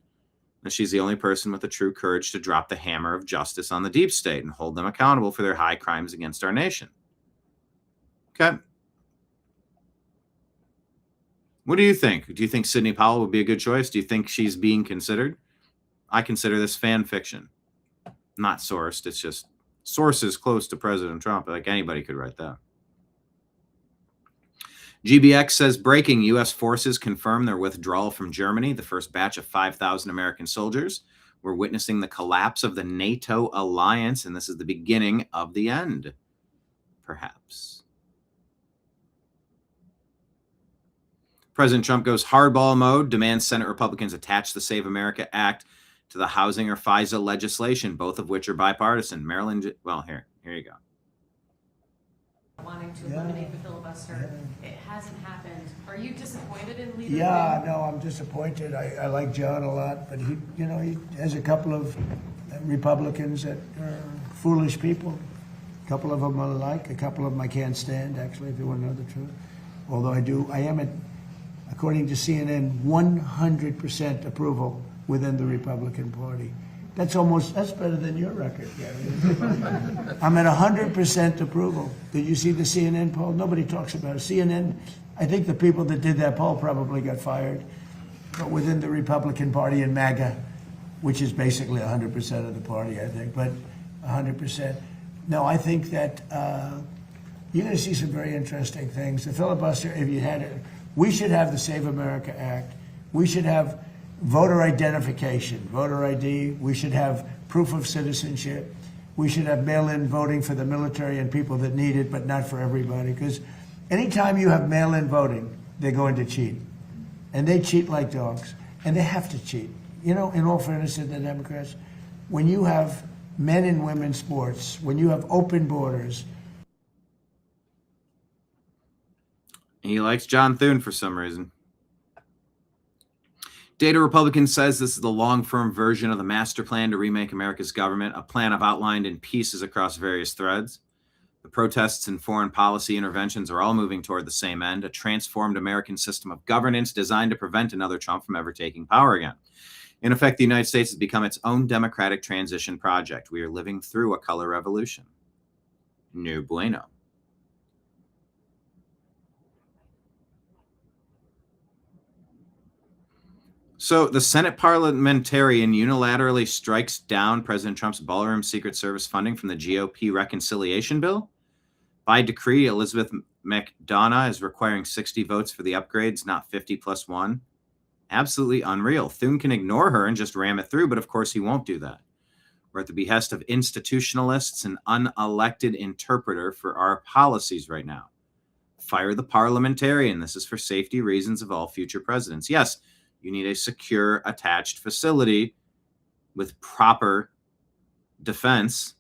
And she's the only person with the true courage to drop the hammer of justice on the deep state and hold them accountable for their high crimes against our nation. Okay. What do you think? Do you think Sidney Powell would be a good choice? Do you think she's being considered? I consider this fan fiction. Not sourced. It's just sources close to President Trump. Like anybody could write that. GBX says, breaking: U.S. forces confirm their withdrawal from Germany. The first batch of 5,000 American soldiers. We're witnessing the collapse of the NATO alliance, and this is the beginning of the end, perhaps. President Trump goes hardball mode, demands Senate Republicans attach the Save America Act to the housing or FISA legislation, both of which are bipartisan. Maryland, well, here you go. Wanting to eliminate the filibuster. It hasn't happened. Are you disappointed in leader? Yeah, no, I'm disappointed. I like John a lot, but he has a couple of Republicans that are foolish people. A couple of them I like, a couple of them I can't stand, actually, if you want to know the truth. Although I am at, according to CNN, 100% approval within the Republican Party. That's better than your record, Gary. I'm at 100% approval. Did you see the CNN poll? Nobody talks about it. CNN, I think the people that did that poll probably got fired. But within the Republican Party and MAGA, which is basically 100% of the party, I think, but 100%. No, I think that you're going to see some very interesting things. The filibuster, if you had it, we should have the Save America Act. We should have voter identification, voter ID. We should have proof of citizenship. We should have mail-in voting for the military and people that need it, but not for everybody. Because anytime you have mail-in voting, they're going to cheat. And they cheat like dogs. And they have to cheat. You know, in all fairness to the Democrats, when you have men and women's sports, when you have open borders. He likes John Thune for some reason. Data Republican says this is the long-form version of the master plan to remake America's government, a plan I've outlined in pieces across various threads. The protests and foreign policy interventions are all moving toward the same end, a transformed American system of governance designed to prevent another Trump from ever taking power again. In effect, the United States has become its own democratic transition project. We are living through a color revolution. No bueno. So the Senate parliamentarian unilaterally strikes down President Trump's ballroom Secret Service funding from the GOP reconciliation bill. By decree, Elizabeth McDonough is requiring 60 votes for the upgrades, not 50 plus one. Absolutely unreal. Thune can ignore her and just ram it through, but of course he won't do that. We're at the behest of institutionalists and unelected interpreter for our policies right now. Fire the parliamentarian. This is for safety reasons of all future presidents. Yes, you need a secure, attached facility with proper defense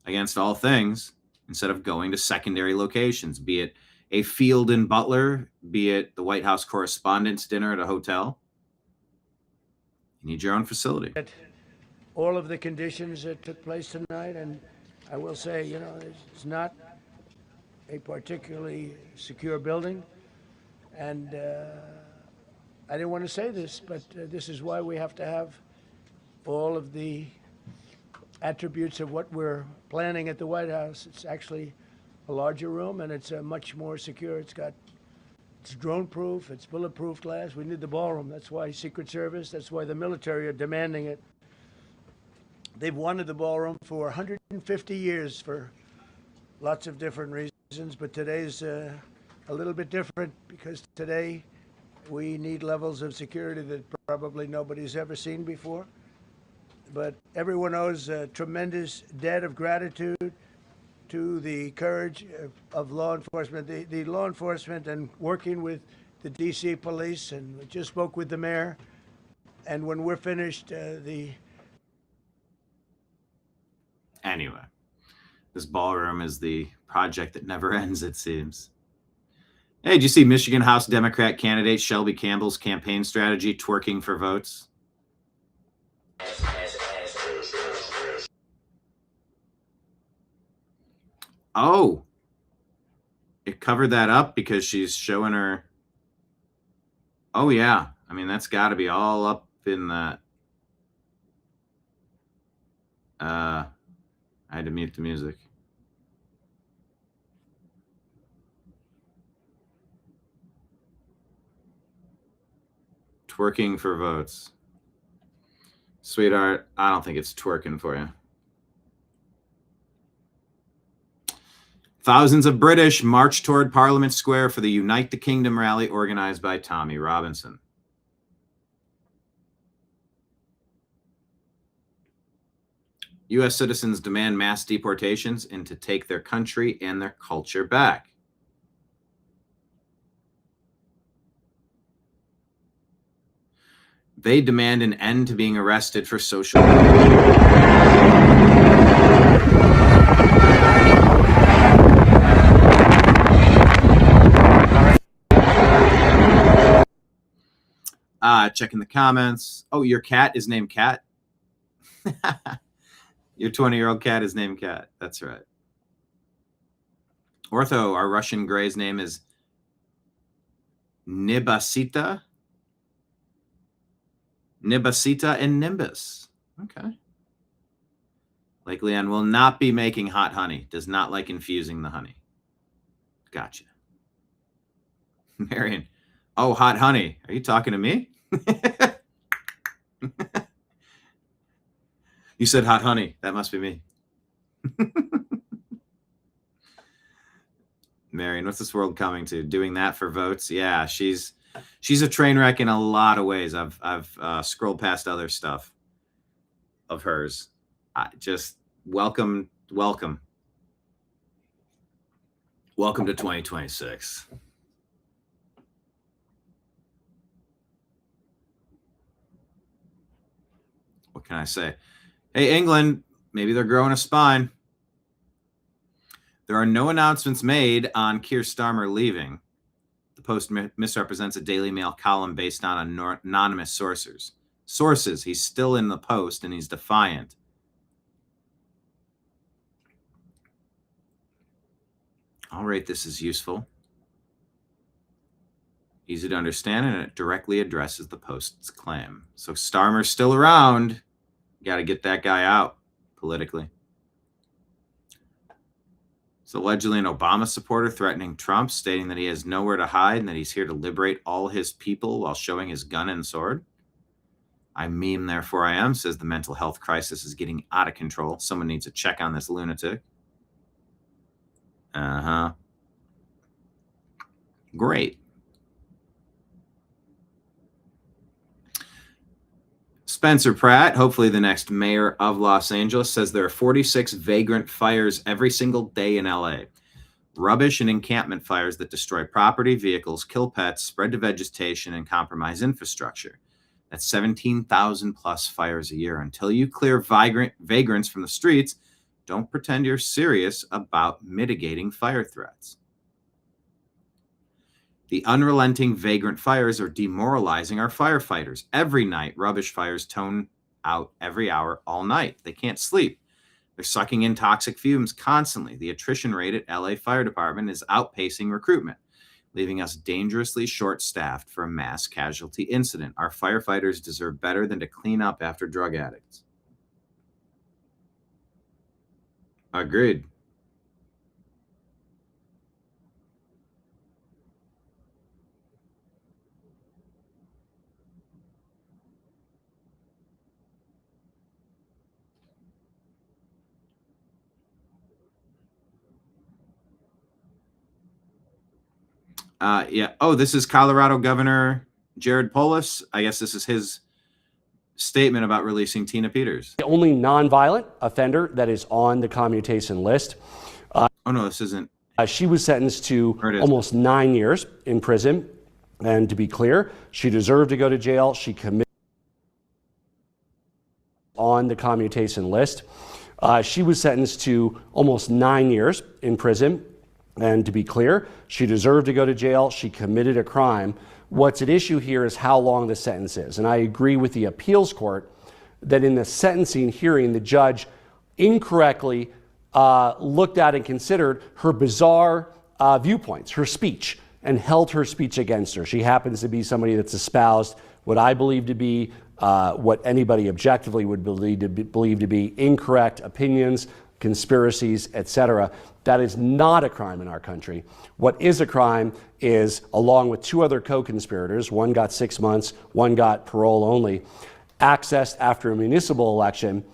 against all things instead of going to secondary locations, be it a field in Butler, be it the White House Correspondents' Dinner at a hotel. You need your own facility. All of the conditions that took place tonight, and I will say, you know, it's not a particularly secure building, and I didn't want to say this, but this is why we have to have all of the attributes of what we're planning at the White House. It's actually a larger room, and it's much more secure. It's drone-proof, it's bulletproof glass. We need the ballroom. That's why Secret Service, that's why the military are demanding it. They've wanted the ballroom for 150 years for lots of different reasons, but today's a little bit different because today we need levels of security that probably nobody's ever seen before. But everyone owes a tremendous debt of gratitude to the courage of law enforcement, the law enforcement, and working with the D.C. police, and we just spoke with the mayor. And when we're finished, Anyway, this ballroom is the project that never ends, it seems. Hey, did you see Michigan House Democrat candidate Shelby Campbell's campaign strategy, twerking for votes? Oh, it covered that up because she's showing her. Oh, yeah. I mean, that's got to be all up in that. I had to mute the music. Twerking for votes. Sweetheart, I don't think it's twerking for you. Thousands of British marched toward Parliament Square for the Unite the Kingdom rally organized by Tommy Robinson. U.S. citizens demand mass deportations and to take their country and their culture back. They demand an end to being arrested for social checking the comments. Oh, your cat is named Cat? Your 20-year-old cat is named Cat. That's right. Ortho, our Russian gray's name is Nibasita. Nibasita and Nimbus. Okay. Lake Leon will not be making hot honey. Does not like infusing the honey. Gotcha. Marion. Oh, hot honey. Are you talking to me? You said hot honey. That must be me. Marion, what's this world coming to? Doing that for votes? Yeah, she's a train wreck in a lot of ways. I've scrolled past other stuff of hers. Just welcome to 2026. What can I say? Hey, England, maybe they're growing a spine. There are no announcements made on Keir Starmer leaving. The Post misrepresents a Daily Mail column based on anonymous sources. He's still in the Post and he's defiant. I'll rate this as useful. Easy to understand, and it directly addresses the Post's claim. So Starmer's still around. You got to get that guy out politically. It's allegedly an Obama supporter threatening Trump, stating that he has nowhere to hide and that he's here to liberate all his people while showing his gun and sword. I meme, therefore I am, says the mental health crisis is getting out of control. Someone needs to check on this lunatic. Great. Spencer Pratt, hopefully the next mayor of Los Angeles, says there are 46 vagrant fires every single day in LA. Rubbish and encampment fires that destroy property, vehicles, kill pets, spread to vegetation, and compromise infrastructure. That's 17,000 plus fires a year. Until you clear vagrants from the streets, don't pretend you're serious about mitigating fire threats. The unrelenting vagrant fires are demoralizing our firefighters. Every night, rubbish fires tone out every hour, all night. They can't sleep. They're sucking in toxic fumes constantly. The attrition rate at LA Fire Department is outpacing recruitment, leaving us dangerously short-staffed for a mass casualty incident. Our firefighters deserve better than to clean up after drug addicts. Agreed. Yeah. Oh, this is Colorado Governor Jared Polis. I guess this is his statement about releasing Tina Peters. The only nonviolent offender that is on the commutation list. Oh, no, this isn't. She was sentenced to almost 9 years in prison. And to be clear, she deserved to go to jail. She committed on the commutation list. She was sentenced to almost 9 years in prison. And to be clear, she deserved to go to jail. She committed a crime. What's at issue here is how long the sentence is. And I agree with the appeals court that in the sentencing hearing, the judge incorrectly looked at and considered her bizarre viewpoints, her speech, and held her speech against her. She happens to be somebody that's espoused what I believe to be, what anybody objectively would believe to be incorrect opinions, conspiracies, etc. That is not a crime in our country. What is a crime is, along with two other co-conspirators, one got 6 months, one got parole only, accessed after a municipal election,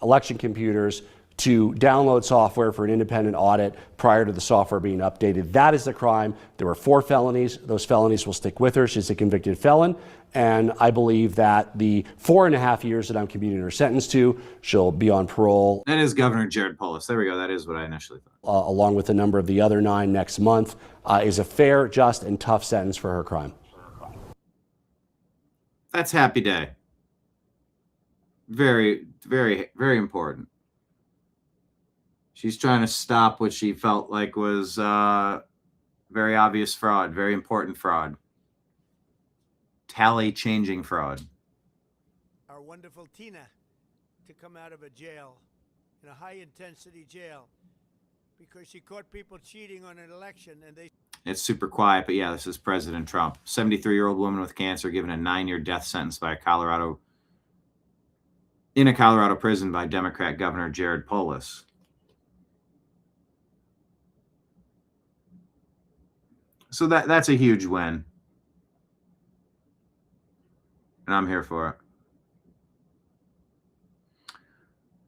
election computers to download software for an independent audit prior to the software being updated. That is the crime. There were 4 felonies. Those felonies will stick with her. She's a convicted felon. And I believe that the 4.5 years that I'm commuting her sentence to, she'll be on parole. That is Governor Jared Polis. There we go. That is what I initially thought. Along with a number of the other 9 next month, is a fair, just, and tough sentence for her crime. That's happy day. Very, very, very important. She's trying to stop what she felt like was very obvious fraud, very important fraud. Tally changing fraud. Our wonderful Tina to come out of a jail, in a high intensity jail, Because she caught people cheating on an election, and they. It's super quiet, but yeah, this is President Trump. 73-year-old woman with cancer given a 9-year death sentence by a Colorado prison by Democrat Governor Jared Polis. So that's a huge win. And I'm here for it.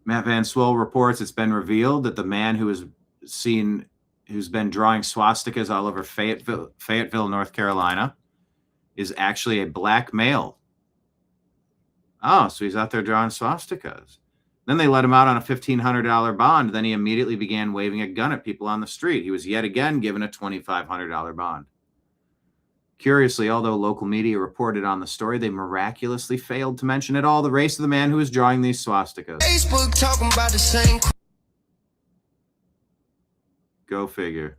Matt Van Swell reports it's been revealed that the man who's been drawing swastikas all over Fayetteville, North Carolina, is actually a black male. Oh, so he's out there drawing swastikas. Then they let him out on a $1,500 bond. Then he immediately began waving a gun at people on the street. He was yet again given a $2,500 bond. Curiously, although local media reported on the story, they miraculously failed to mention at all the race of the man who was drawing these swastikas. Facebook talking about the same. Go figure.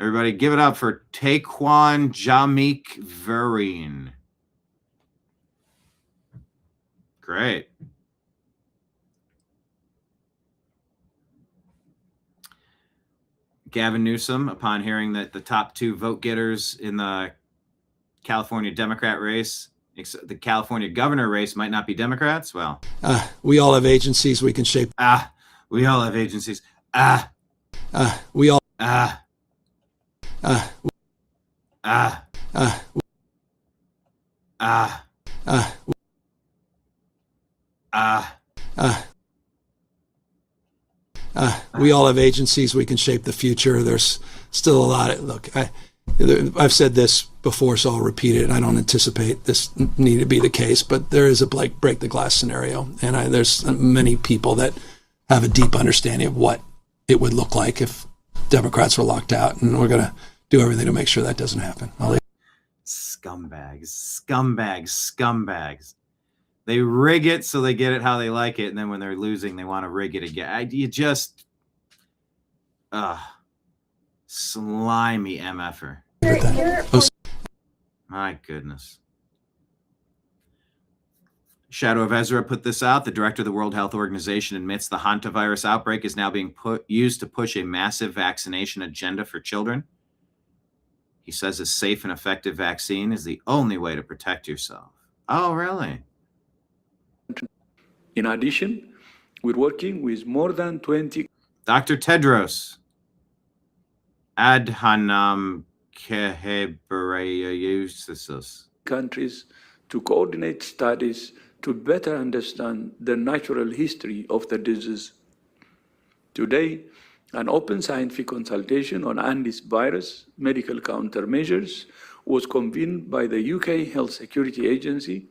Everybody give it up for Taquan Jamik Vereen. Great. Gavin Newsom, upon hearing that the top 2 vote getters in the California Democrat race, the California governor race, might not be Democrats, well. We all have agencies we can shape. We all have agencies. We all. We all have agencies we can shape the future. There's still a lot of, look, I've said this before, so I'll repeat it. I don't anticipate this need to be the case, but there is a break the glass scenario. And there's many people that have a deep understanding of what it would look like if Democrats were locked out. And we're going to do everything to make sure that doesn't happen. Scumbags. They rig it so they get it how they like it, and then when they're losing, they want to rig it again. You just, slimy MFer. My goodness. Shadow of Ezra put this out. The director of the World Health Organization admits the hantavirus outbreak is now being used to push a massive vaccination agenda for children. He says a safe and effective vaccine is the only way to protect yourself. Oh, really? In addition, we're working with more than 20 Dr. Tedros Adhanom Ghebreyesus countries to coordinate studies to better understand the natural history of the disease. Today, an open scientific consultation on this virus medical countermeasures was convened by the UK Health Security Agency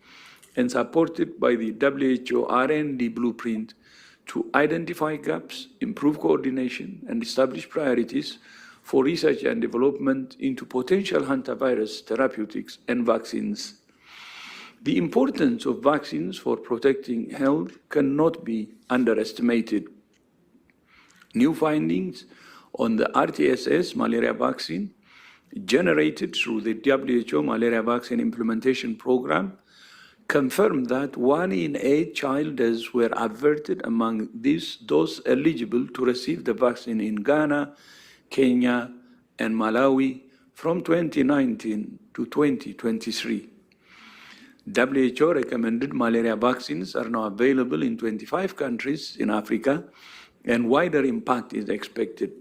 and supported by the WHO R&D blueprint to identify gaps, improve coordination, and establish priorities for research and development into potential hantavirus therapeutics and vaccines. The importance of vaccines for protecting health cannot be underestimated. New findings on the RTSS malaria vaccine generated through the WHO malaria vaccine implementation program confirmed that 1 in 8 child deaths were averted among those eligible to receive the vaccine in Ghana, Kenya, and Malawi from 2019 to 2023. WHO recommended malaria vaccines are now available in 25 countries in Africa, and wider impact is expected.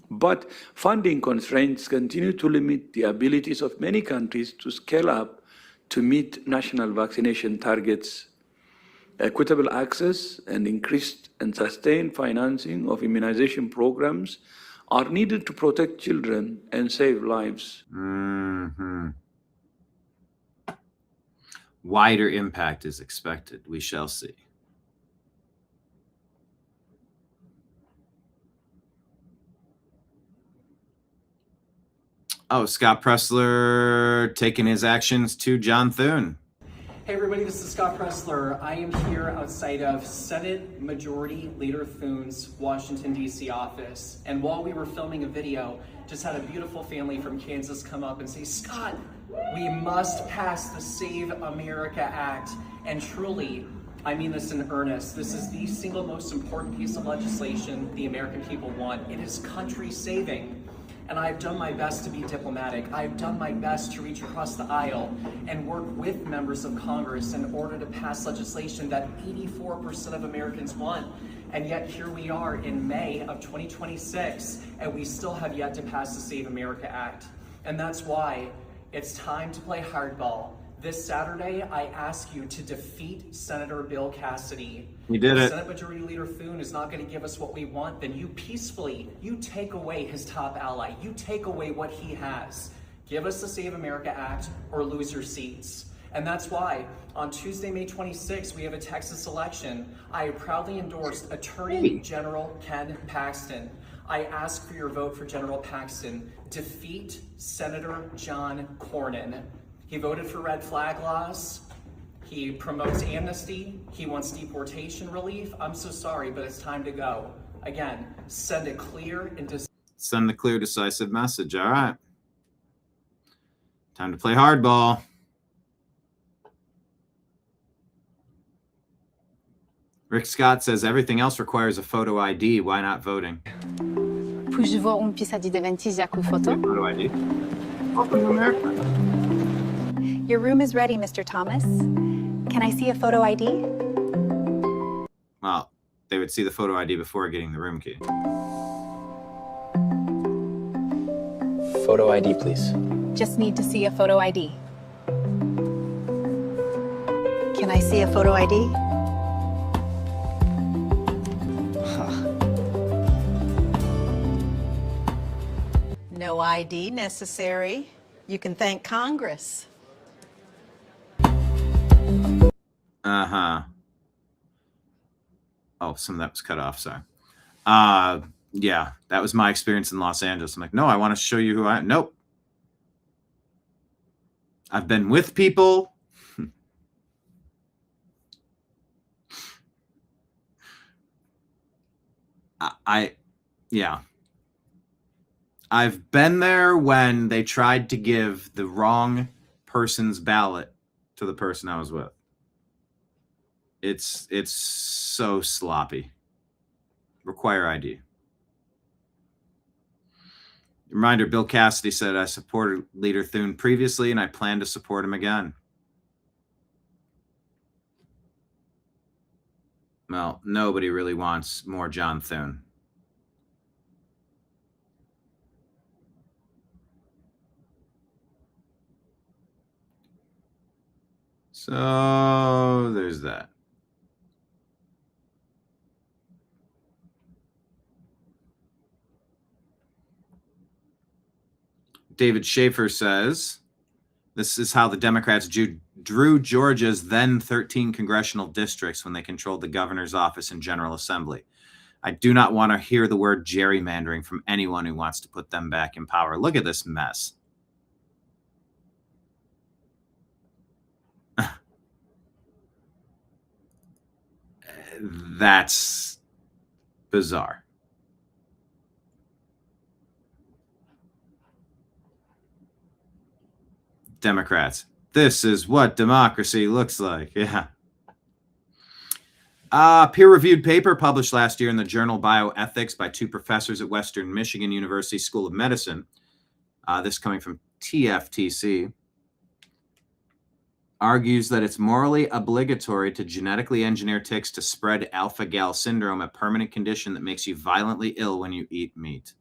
But funding constraints continue to limit the abilities of many countries to scale up to meet national vaccination targets. Equitable access and increased and sustained financing of immunization programs are needed to protect children and save lives. Wider impact is expected. We shall see. Oh, Scott Pressler taking his actions to John Thune. Hey everybody, this is Scott Pressler. I am here outside of Senate Majority Leader Thune's Washington, D.C. office. And while we were filming a video, just had a beautiful family from Kansas come up and say, Scott, we must pass the Save America Act. And truly, I mean this in earnest. This is the single most important piece of legislation the American people want. It is country saving. And I've done my best to be diplomatic. I've done my best to reach across the aisle and work with members of Congress in order to pass legislation that 84% of Americans want. And yet here we are in May of 2026, and we still have yet to pass the Save America Act. And that's why it's time to play hardball. This Saturday, I ask you to defeat Senator Bill Cassidy. You did it. If Senate Majority Leader Thune is not going to give us what we want, then you peacefully, you take away his top ally. You take away what he has. Give us the Save America Act or lose your seats. And that's why on Tuesday, May 26th, we have a Texas election. I proudly endorsed Attorney General Ken Paxton. I ask for your vote for General Paxton. Defeat Senator John Cornyn. He voted for red flag laws. He promotes amnesty. He wants deportation relief. I'm so sorry, but it's time to go. Again, send a clear and decisive message. All right. Time to play hardball. Rick Scott says everything else requires a photo ID. Why not voting? Puis-je voir une pièce d'identité avec une photo? Photo ID. Welcome to America. Your room is ready, Mr. Thomas. Can I see a photo ID? Well, they would see the photo ID before getting the room key. Photo ID, please. Just need to see a photo ID. Can I see a photo ID? No ID necessary. You can thank Congress. Uh-huh. Oh, some of that was cut off, sorry. Yeah, that was my experience in Los Angeles. I'm like, no, I want to show you who I am. Nope. I've been with people. Yeah. I've been there when they tried to give the wrong person's ballot to the person I was with. It's so sloppy. Require ID. Reminder, Bill Cassidy said, I supported Leader Thune previously and I plan to support him again. Well, nobody really wants more John Thune. So there's that. David Schaefer says, this is how the Democrats drew Georgia's then 13 congressional districts when they controlled the governor's office and General Assembly. I do not want to hear the word gerrymandering from anyone who wants to put them back in power. Look at this mess. That's bizarre. Democrats. This is what democracy looks like. Yeah. Peer-reviewed paper published last year in the journal Bioethics by two professors at Western Michigan University School of Medicine. This coming from TFTC. Argues that it's morally obligatory to genetically engineer ticks to spread alpha-gal syndrome, a permanent condition that makes you violently ill when you eat meat.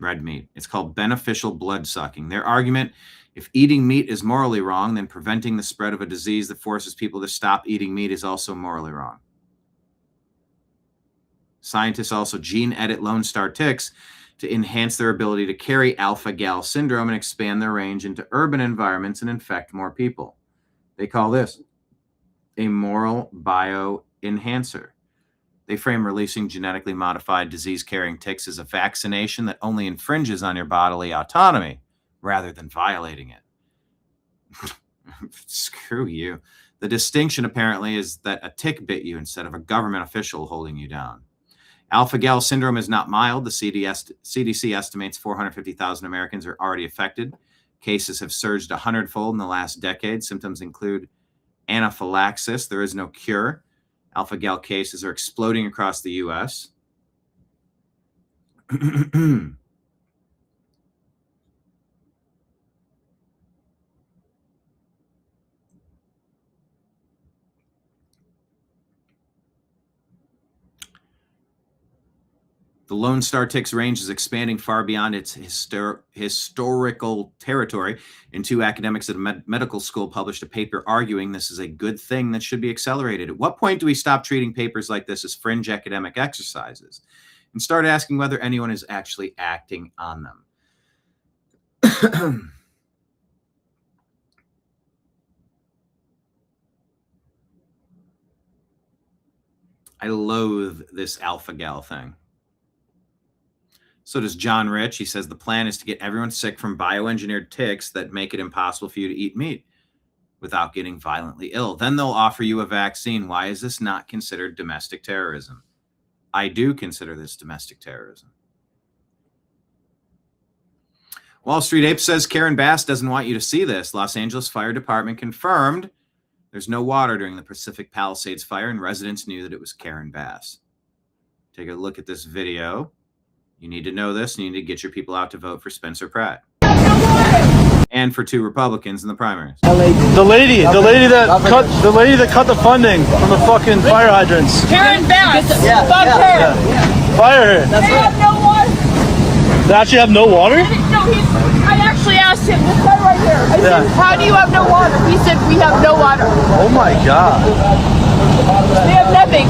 Red meat. It's called beneficial blood sucking. Their argument, if eating meat is morally wrong, then preventing the spread of a disease that forces people to stop eating meat is also morally wrong. Scientists also gene edit Lone Star ticks to enhance their ability to carry alpha-gal syndrome and expand their range into urban environments and infect more people. They call this a moral bioenhancer. They frame releasing genetically modified disease-carrying ticks as a vaccination that only infringes on your bodily autonomy rather than violating it. Screw you. The distinction apparently is that a tick bit you instead of a government official holding you down. Alpha-gal syndrome is not mild. The CDC estimates 450,000 Americans are already affected. Cases have surged 100-fold in the last decade. Symptoms include anaphylaxis. There is no cure. Alpha-gal cases are exploding across the U.S. The Lone Star tick's range is expanding far beyond its historical territory, and 2 academics at a medical school published a paper arguing this is a good thing that should be accelerated. At what point do we stop treating papers like this as fringe academic exercises and start asking whether anyone is actually acting on them? I loathe this alpha-gal thing. So does John Rich. He says the plan is to get everyone sick from bioengineered ticks that make it impossible for you to eat meat without getting violently ill. Then they'll offer you a vaccine. Why is this not considered domestic terrorism? I do consider this domestic terrorism. Wall Street Ape says Karen Bass doesn't want you to see this. Los Angeles Fire Department confirmed there's no water during the Pacific Palisades fire, and residents knew that it was Karen Bass. Take a look at this video. You need to know this, and you need to get your people out to vote for Spencer Pratt. And for 2 Republicans in the primaries. The lady that cut the funding from the fucking fire hydrants. Karen Bass. Fuck her. Fire her. They have no water. They actually have no water? No, I actually asked him, this guy right here. I said, how do you have no water? He said, we have no water. Oh my God. We have nothing.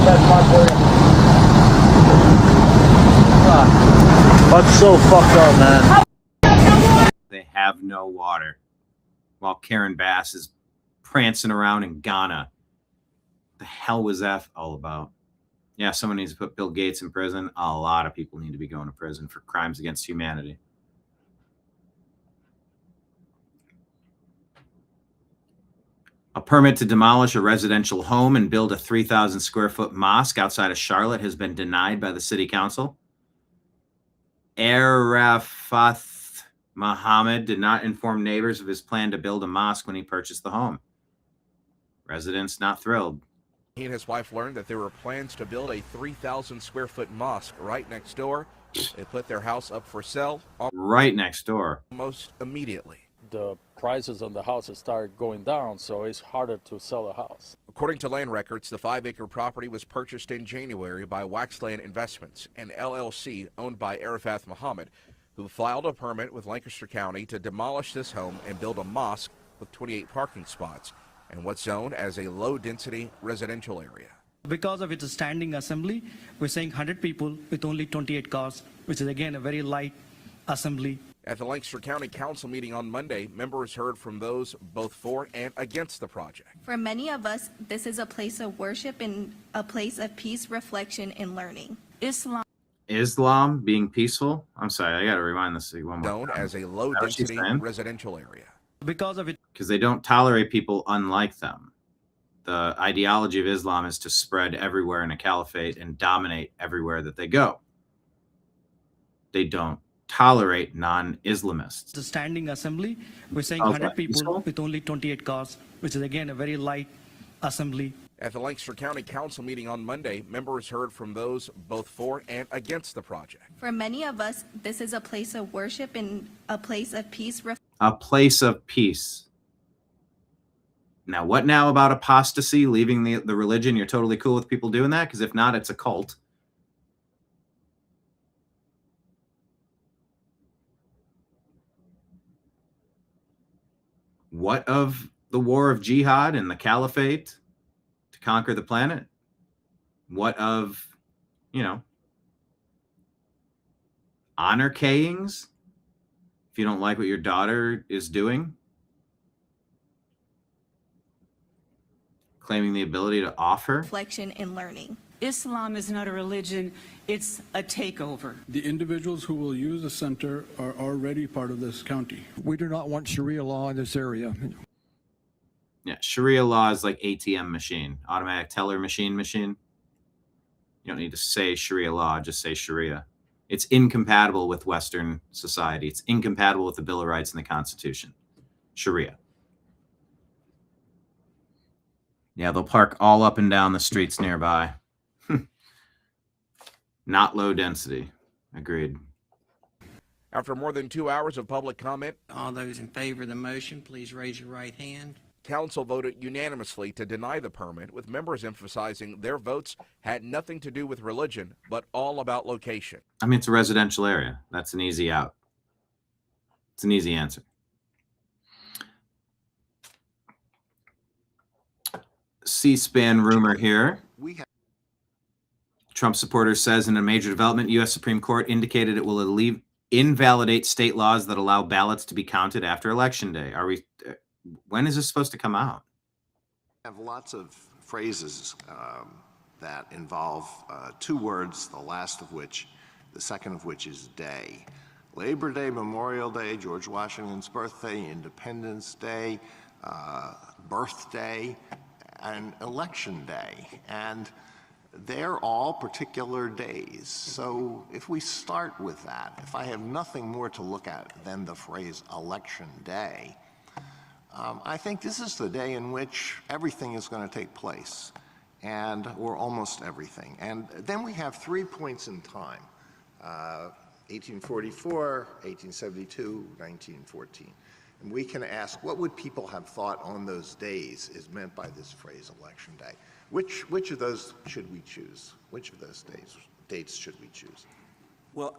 That's so fucked up, man. They have no water. While Karen Bass is prancing around in Ghana. The hell was that all about? Yeah, someone needs to put Bill Gates in prison. A lot of people need to be going to prison for crimes against humanity. A permit to demolish a residential home and build a 3,000 square foot mosque outside of Charlotte has been denied by the city council. Arafat Mohammed did not inform neighbors of his plan to build a mosque when he purchased the home. Residents not thrilled. He and his wife learned that there were plans to build a 3,000 square foot mosque right next door. They put their house up for sale right next door almost immediately. The prices on the houses started going down, so it's harder to sell a house. According to land records, the 5-acre property was purchased in January by Waxland Investments, an LLC owned by Arafat Mohammed, who filed a permit with Lancaster County to demolish this home and build a mosque with 28 parking spots in what's known as a low-density residential area. Because of its standing assembly, we're saying 100 people with only 28 cars, which is again a very light assembly. At the Lancaster County Council meeting on Monday, members heard from those both for and against the project. For many of us, this is a place of worship and a place of peace, reflection, and learning. Islam being peaceful? I'm sorry, I got to rewind this one more known time. as a low-density residential area. Because of it. Because they don't tolerate people unlike them. The ideology of Islam is to spread everywhere in a caliphate and dominate everywhere that they go. They don't tolerate non-Islamists. The standing assembly, we're saying 100 people with only 28 cars, which is again a very light assembly. At the Lancaster County Council meeting on Monday, members heard from those both for and against the project. For many of us, this is a place of worship and a place of peace. A place of peace. Now, what now about apostasy, leaving the religion? You're totally cool with people doing that? Because if not, it's a cult. What of the war of jihad and the caliphate to conquer the planet? What of, honor kayings? If you don't like what your daughter is doing, claiming the ability to offer reflection and learning. Islam is not a religion, it's a takeover. The individuals who will use the center are already part of this county. We do not want Sharia law in this area. Yeah, Sharia law is like ATM machine, automatic teller machine. You don't need to say Sharia law, just say Sharia. It's incompatible with Western society. It's incompatible with the Bill of Rights and the Constitution. Sharia. Yeah, they'll park all up and down the streets nearby. Not low density. Agreed. After more than 2 hours of public comment, all those in favor of the motion, please raise your right hand. Council voted unanimously to deny the permit, with members emphasizing their votes had nothing to do with religion, but all about location. I mean, it's a residential area. That's an easy out. It's an easy answer. C-SPAN rumor here. Trump supporter says in a major development, U.S. Supreme Court indicated it will invalidate state laws that allow ballots to be counted after Election Day. Are we? When is this supposed to come out? I have lots of phrases that involve two words, the second of which is day. Labor Day, Memorial Day, George Washington's birthday, Independence Day, birthday, and Election Day. And they're all particular days. So if we start with that, if I have nothing more to look at than the phrase Election Day, I think this is the day in which everything is going to take place, or almost everything. And then we have 3 points in time, 1844, 1872, 1914. And we can ask, what would people have thought on those days is meant by this phrase, Election Day? Which of those should we choose? Which of those dates should we choose? Well,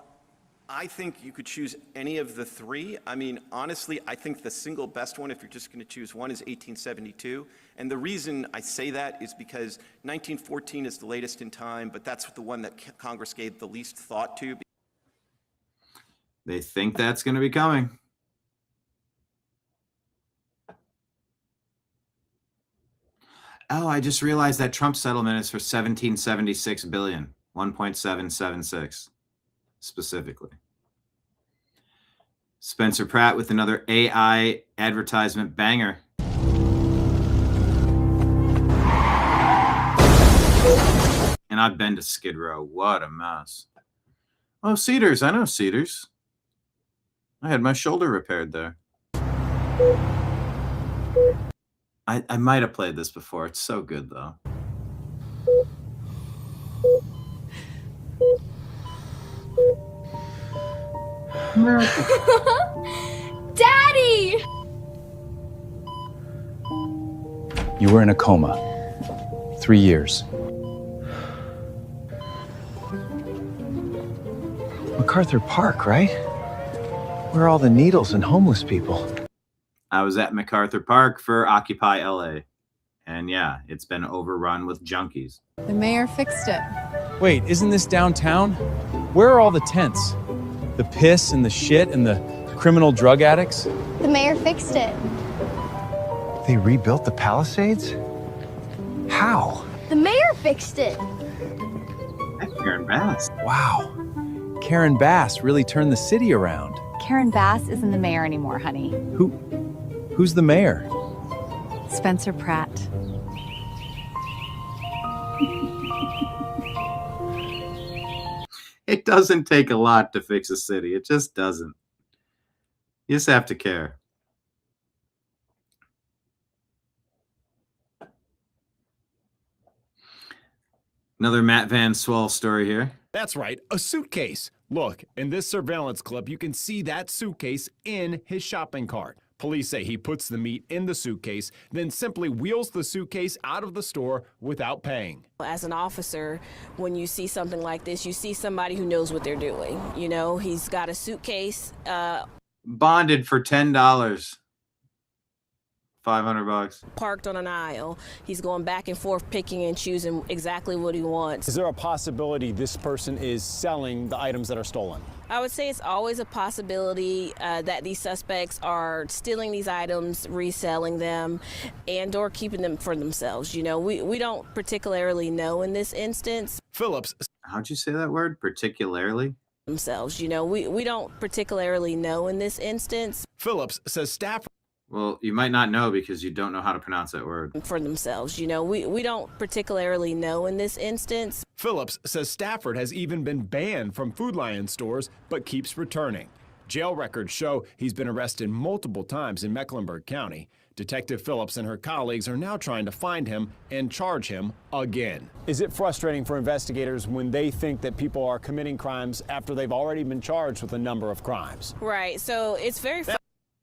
I think you could choose any of the three. I mean, honestly, I think the single best one, if you're just going to choose one, is 1872. And the reason I say that is because 1914 is the latest in time, but that's the one that Congress gave the least thought to. They think that's going to be coming. Oh, I just realized that Trump settlement is for $1776 billion, 1.776 specifically. Spencer Pratt with another AI advertisement banger. And I've been to Skid Row. What a mess. Oh, Cedars. I know Cedars. I had my shoulder repaired there. I might have played this before. It's so good, though. Daddy! You were in a coma. 3 years. MacArthur Park, right? Where are all the needles and homeless people? I was at MacArthur Park for Occupy LA. And yeah, it's been overrun with junkies. The mayor fixed it. Wait, isn't this downtown? Where are all the tents? The piss and the shit and the criminal drug addicts? The mayor fixed it. They rebuilt the Palisades? How? The mayor fixed it. That's Karen Bass. Wow. Karen Bass really turned the city around. Karen Bass isn't the mayor anymore, honey. Who's the mayor? Spencer Pratt. It doesn't take a lot to fix a city. It just doesn't. You just have to care. Another Matt Van Swell story here. That's right, a suitcase. Look, in this surveillance clip, you can see that suitcase in his shopping cart. Police say he puts the meat in the suitcase, then simply wheels the suitcase out of the store without paying. As an officer, when you see something like this, you see somebody who knows what they're doing. You know, he's got a suitcase. Bonded for $10. $500. Parked on an aisle. He's going back and forth, picking and choosing exactly what he wants. Is there a possibility this person is selling the items that are stolen? I would say it's always a possibility that these suspects are stealing these items, reselling them, and or keeping them for themselves. You know, we don't particularly know in this instance. Phillips. How'd you say that word? Particularly? Themselves. You know, we don't particularly know in this instance. Phillips says staff. Well, you might not know because you don't know how to pronounce that word. For themselves. You know, we don't particularly know in this instance. Phillips says Stafford has even been banned from Food Lion stores, but keeps returning. Jail records show he's been arrested multiple times in Mecklenburg County. Detective Phillips and her colleagues are now trying to find him and charge him again. Is it frustrating for investigators when they think that people are committing crimes after they've already been charged with a number of crimes? Right. So it's very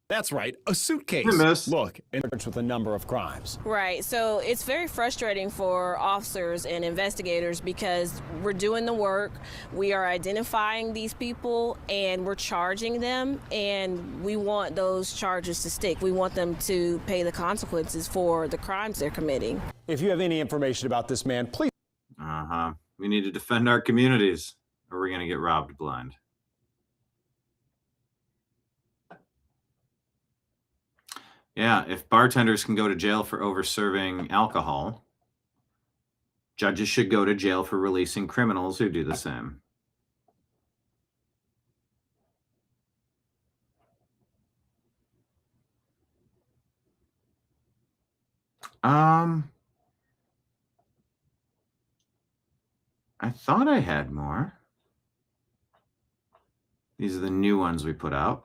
That's right, a suitcase. Look, with a number of crimes. Right. So it's very frustrating for officers and investigators because we're doing the work, we are identifying these people, and we're charging them, and we want those charges to stick. We want them to pay the consequences for the crimes they're committing. If you have any information about this man, please. We need to defend our communities, or we're going to get robbed blind. Yeah, if bartenders can go to jail for over-serving alcohol, judges should go to jail for releasing criminals who do the same. I thought I had more. These are the new ones we put out.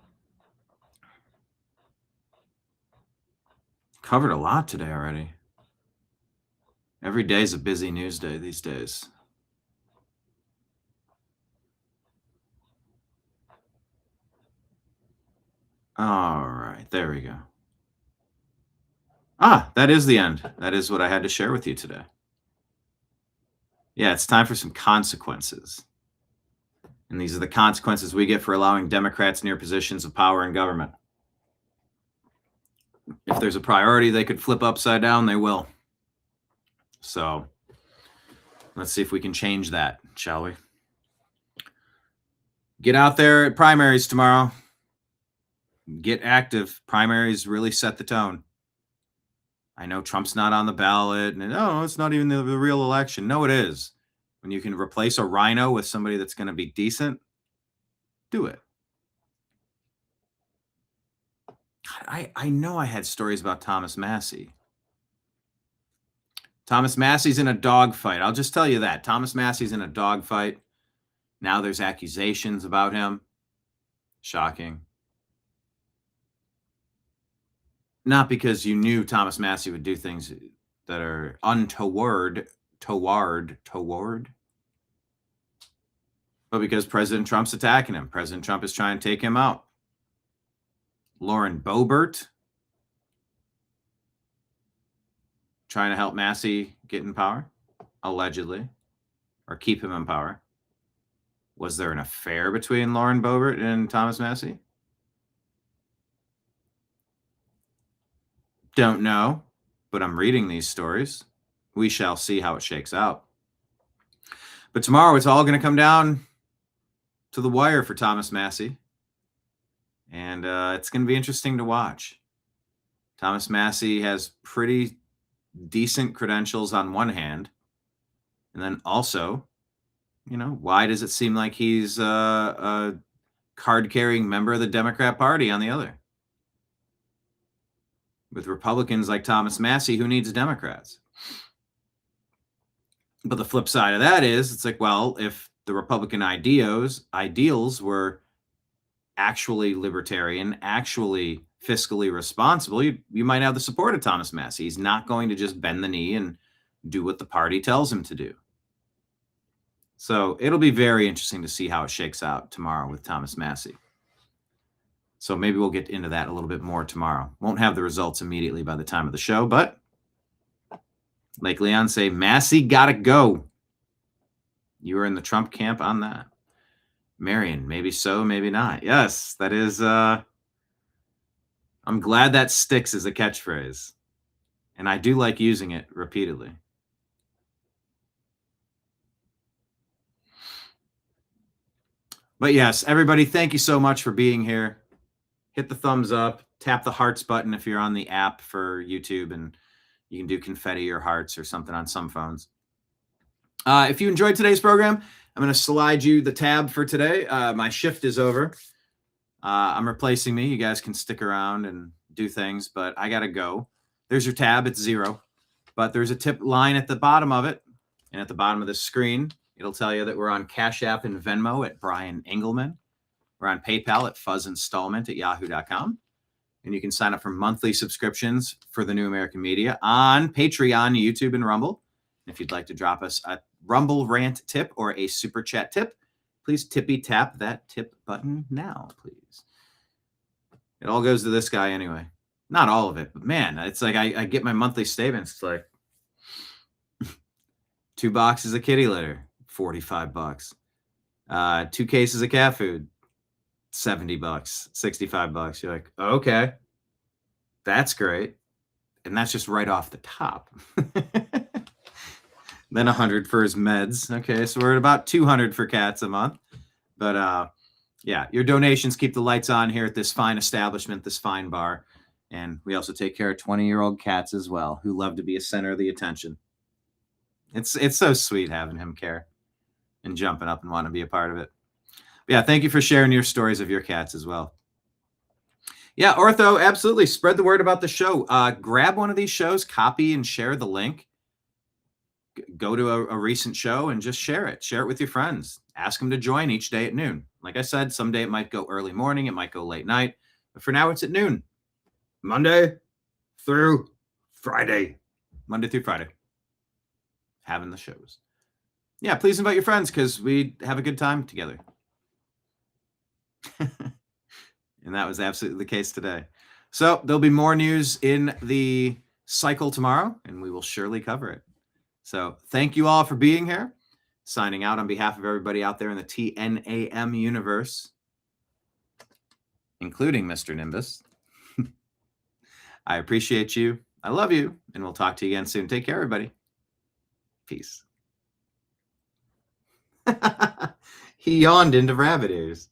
Covered a lot today already. Every day is a busy news day these days. All right, there we go. That is the end. That is what I had to share with you today. Yeah, it's time for some consequences. And these are the consequences we get for allowing Democrats near positions of power in government. If there's a priority they could flip upside down, they will. So let's see if we can change that, shall we? Get out there at primaries tomorrow. Get active. Primaries really set the tone. I know Trump's not on the ballot, and it's not even the real election. No, it is. When you can replace a rhino with somebody that's going to be decent, do it. I know I had stories about Thomas Massie. Thomas Massie's in a dogfight. I'll just tell you that. Thomas Massie's in a dogfight. Now there's accusations about him. Shocking. Not because you knew Thomas Massie would do things that are untoward, but because President Trump's attacking him. President Trump is trying to take him out. Lauren Boebert trying to help Massie get in power, allegedly, or keep him in power. Was there an affair between Lauren Boebert and Thomas Massie? Don't know, but I'm reading these stories. We shall see how it shakes out. But tomorrow it's all going to come down to the wire for Thomas Massie. And it's going to be interesting to watch. Thomas Massie has pretty decent credentials on one hand. And then also, why does it seem like he's a card-carrying member of the Democrat Party on the other? With Republicans like Thomas Massie, who needs Democrats? But the flip side of that is, it's like, well, if the Republican ideals were actually libertarian, actually fiscally responsible, you might have the support of Thomas Massie. He's not going to just bend the knee and do what the party tells him to do. So it'll be very interesting to see how it shakes out tomorrow with Thomas Massie. So maybe we'll get into that a little bit more tomorrow. Won't have the results immediately by the time of the show, but like Leon say, Massie gotta go. You were in the Trump camp on that. Marion, maybe so, maybe not. Yes, that is, I'm glad that sticks as a catchphrase. And I do like using it repeatedly. But yes, everybody, thank you so much for being here. Hit the thumbs up, tap the hearts button if you're on the app for YouTube, and you can do confetti or hearts or something on some phones. If you enjoyed today's program, I'm going to slide you the tab for today. My shift is over. I'm replacing me. You guys can stick around and do things, but I got to go. There's your tab. It's 0. But there's a tip line at the bottom of it. And at the bottom of the screen, it'll tell you that we're on Cash App and Venmo at Brian Engelman. We're on PayPal at fuzzinstallment@yahoo.com. And you can sign up for monthly subscriptions for the New American Media on Patreon, YouTube, and Rumble. And if you'd like to drop us a Rumble rant tip or a super chat tip, please tippy tap that tip button now, please. It all goes to this guy anyway. Not all of it, but man, it's like I get my monthly statements. It's like 2 boxes of kitty litter, $45. 2 cases of cat food, $70, $65. You're like, okay, that's great. And that's just right off the top. Then 100 for his meds. Okay, so we're at about 200 for cats a month. But yeah, your donations keep the lights on here at this fine establishment, this fine bar. And we also take care of 20-year-old cats as well, who love to be a center of the attention. It's so sweet having him care and jumping up and want to be a part of it. But yeah, thank you for sharing your stories of your cats as well. Yeah, Ortho, absolutely. Spread the word about the show. Grab one of these shows, copy and share the link. Go to a recent show and just share it. Share it with your friends. Ask them to join each day at noon. Like I said, someday it might go early morning. It might go late night. But for now, it's at noon. Monday through Friday. Monday through Friday. Having the shows. Yeah, please invite your friends because we have a good time together. And that was absolutely the case today. So there'll be more news in the cycle tomorrow, and we will surely cover it. So thank you all for being here. Signing out on behalf of everybody out there in the TNAM universe, including Mr. Nimbus. I appreciate you. I love you. And we'll talk to you again soon. Take care, everybody. Peace. He yawned into rabbit ears.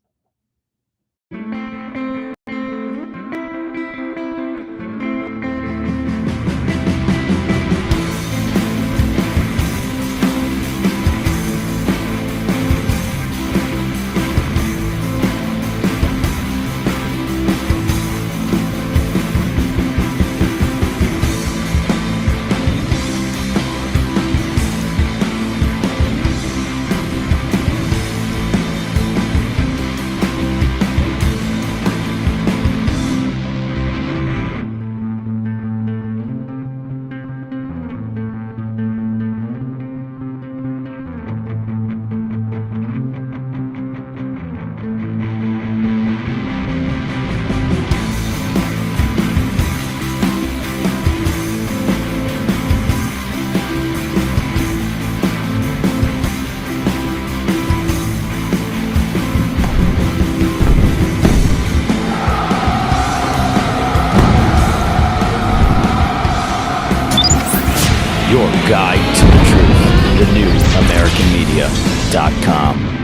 Your guide to the truth. TheNewAmericanMedia.com.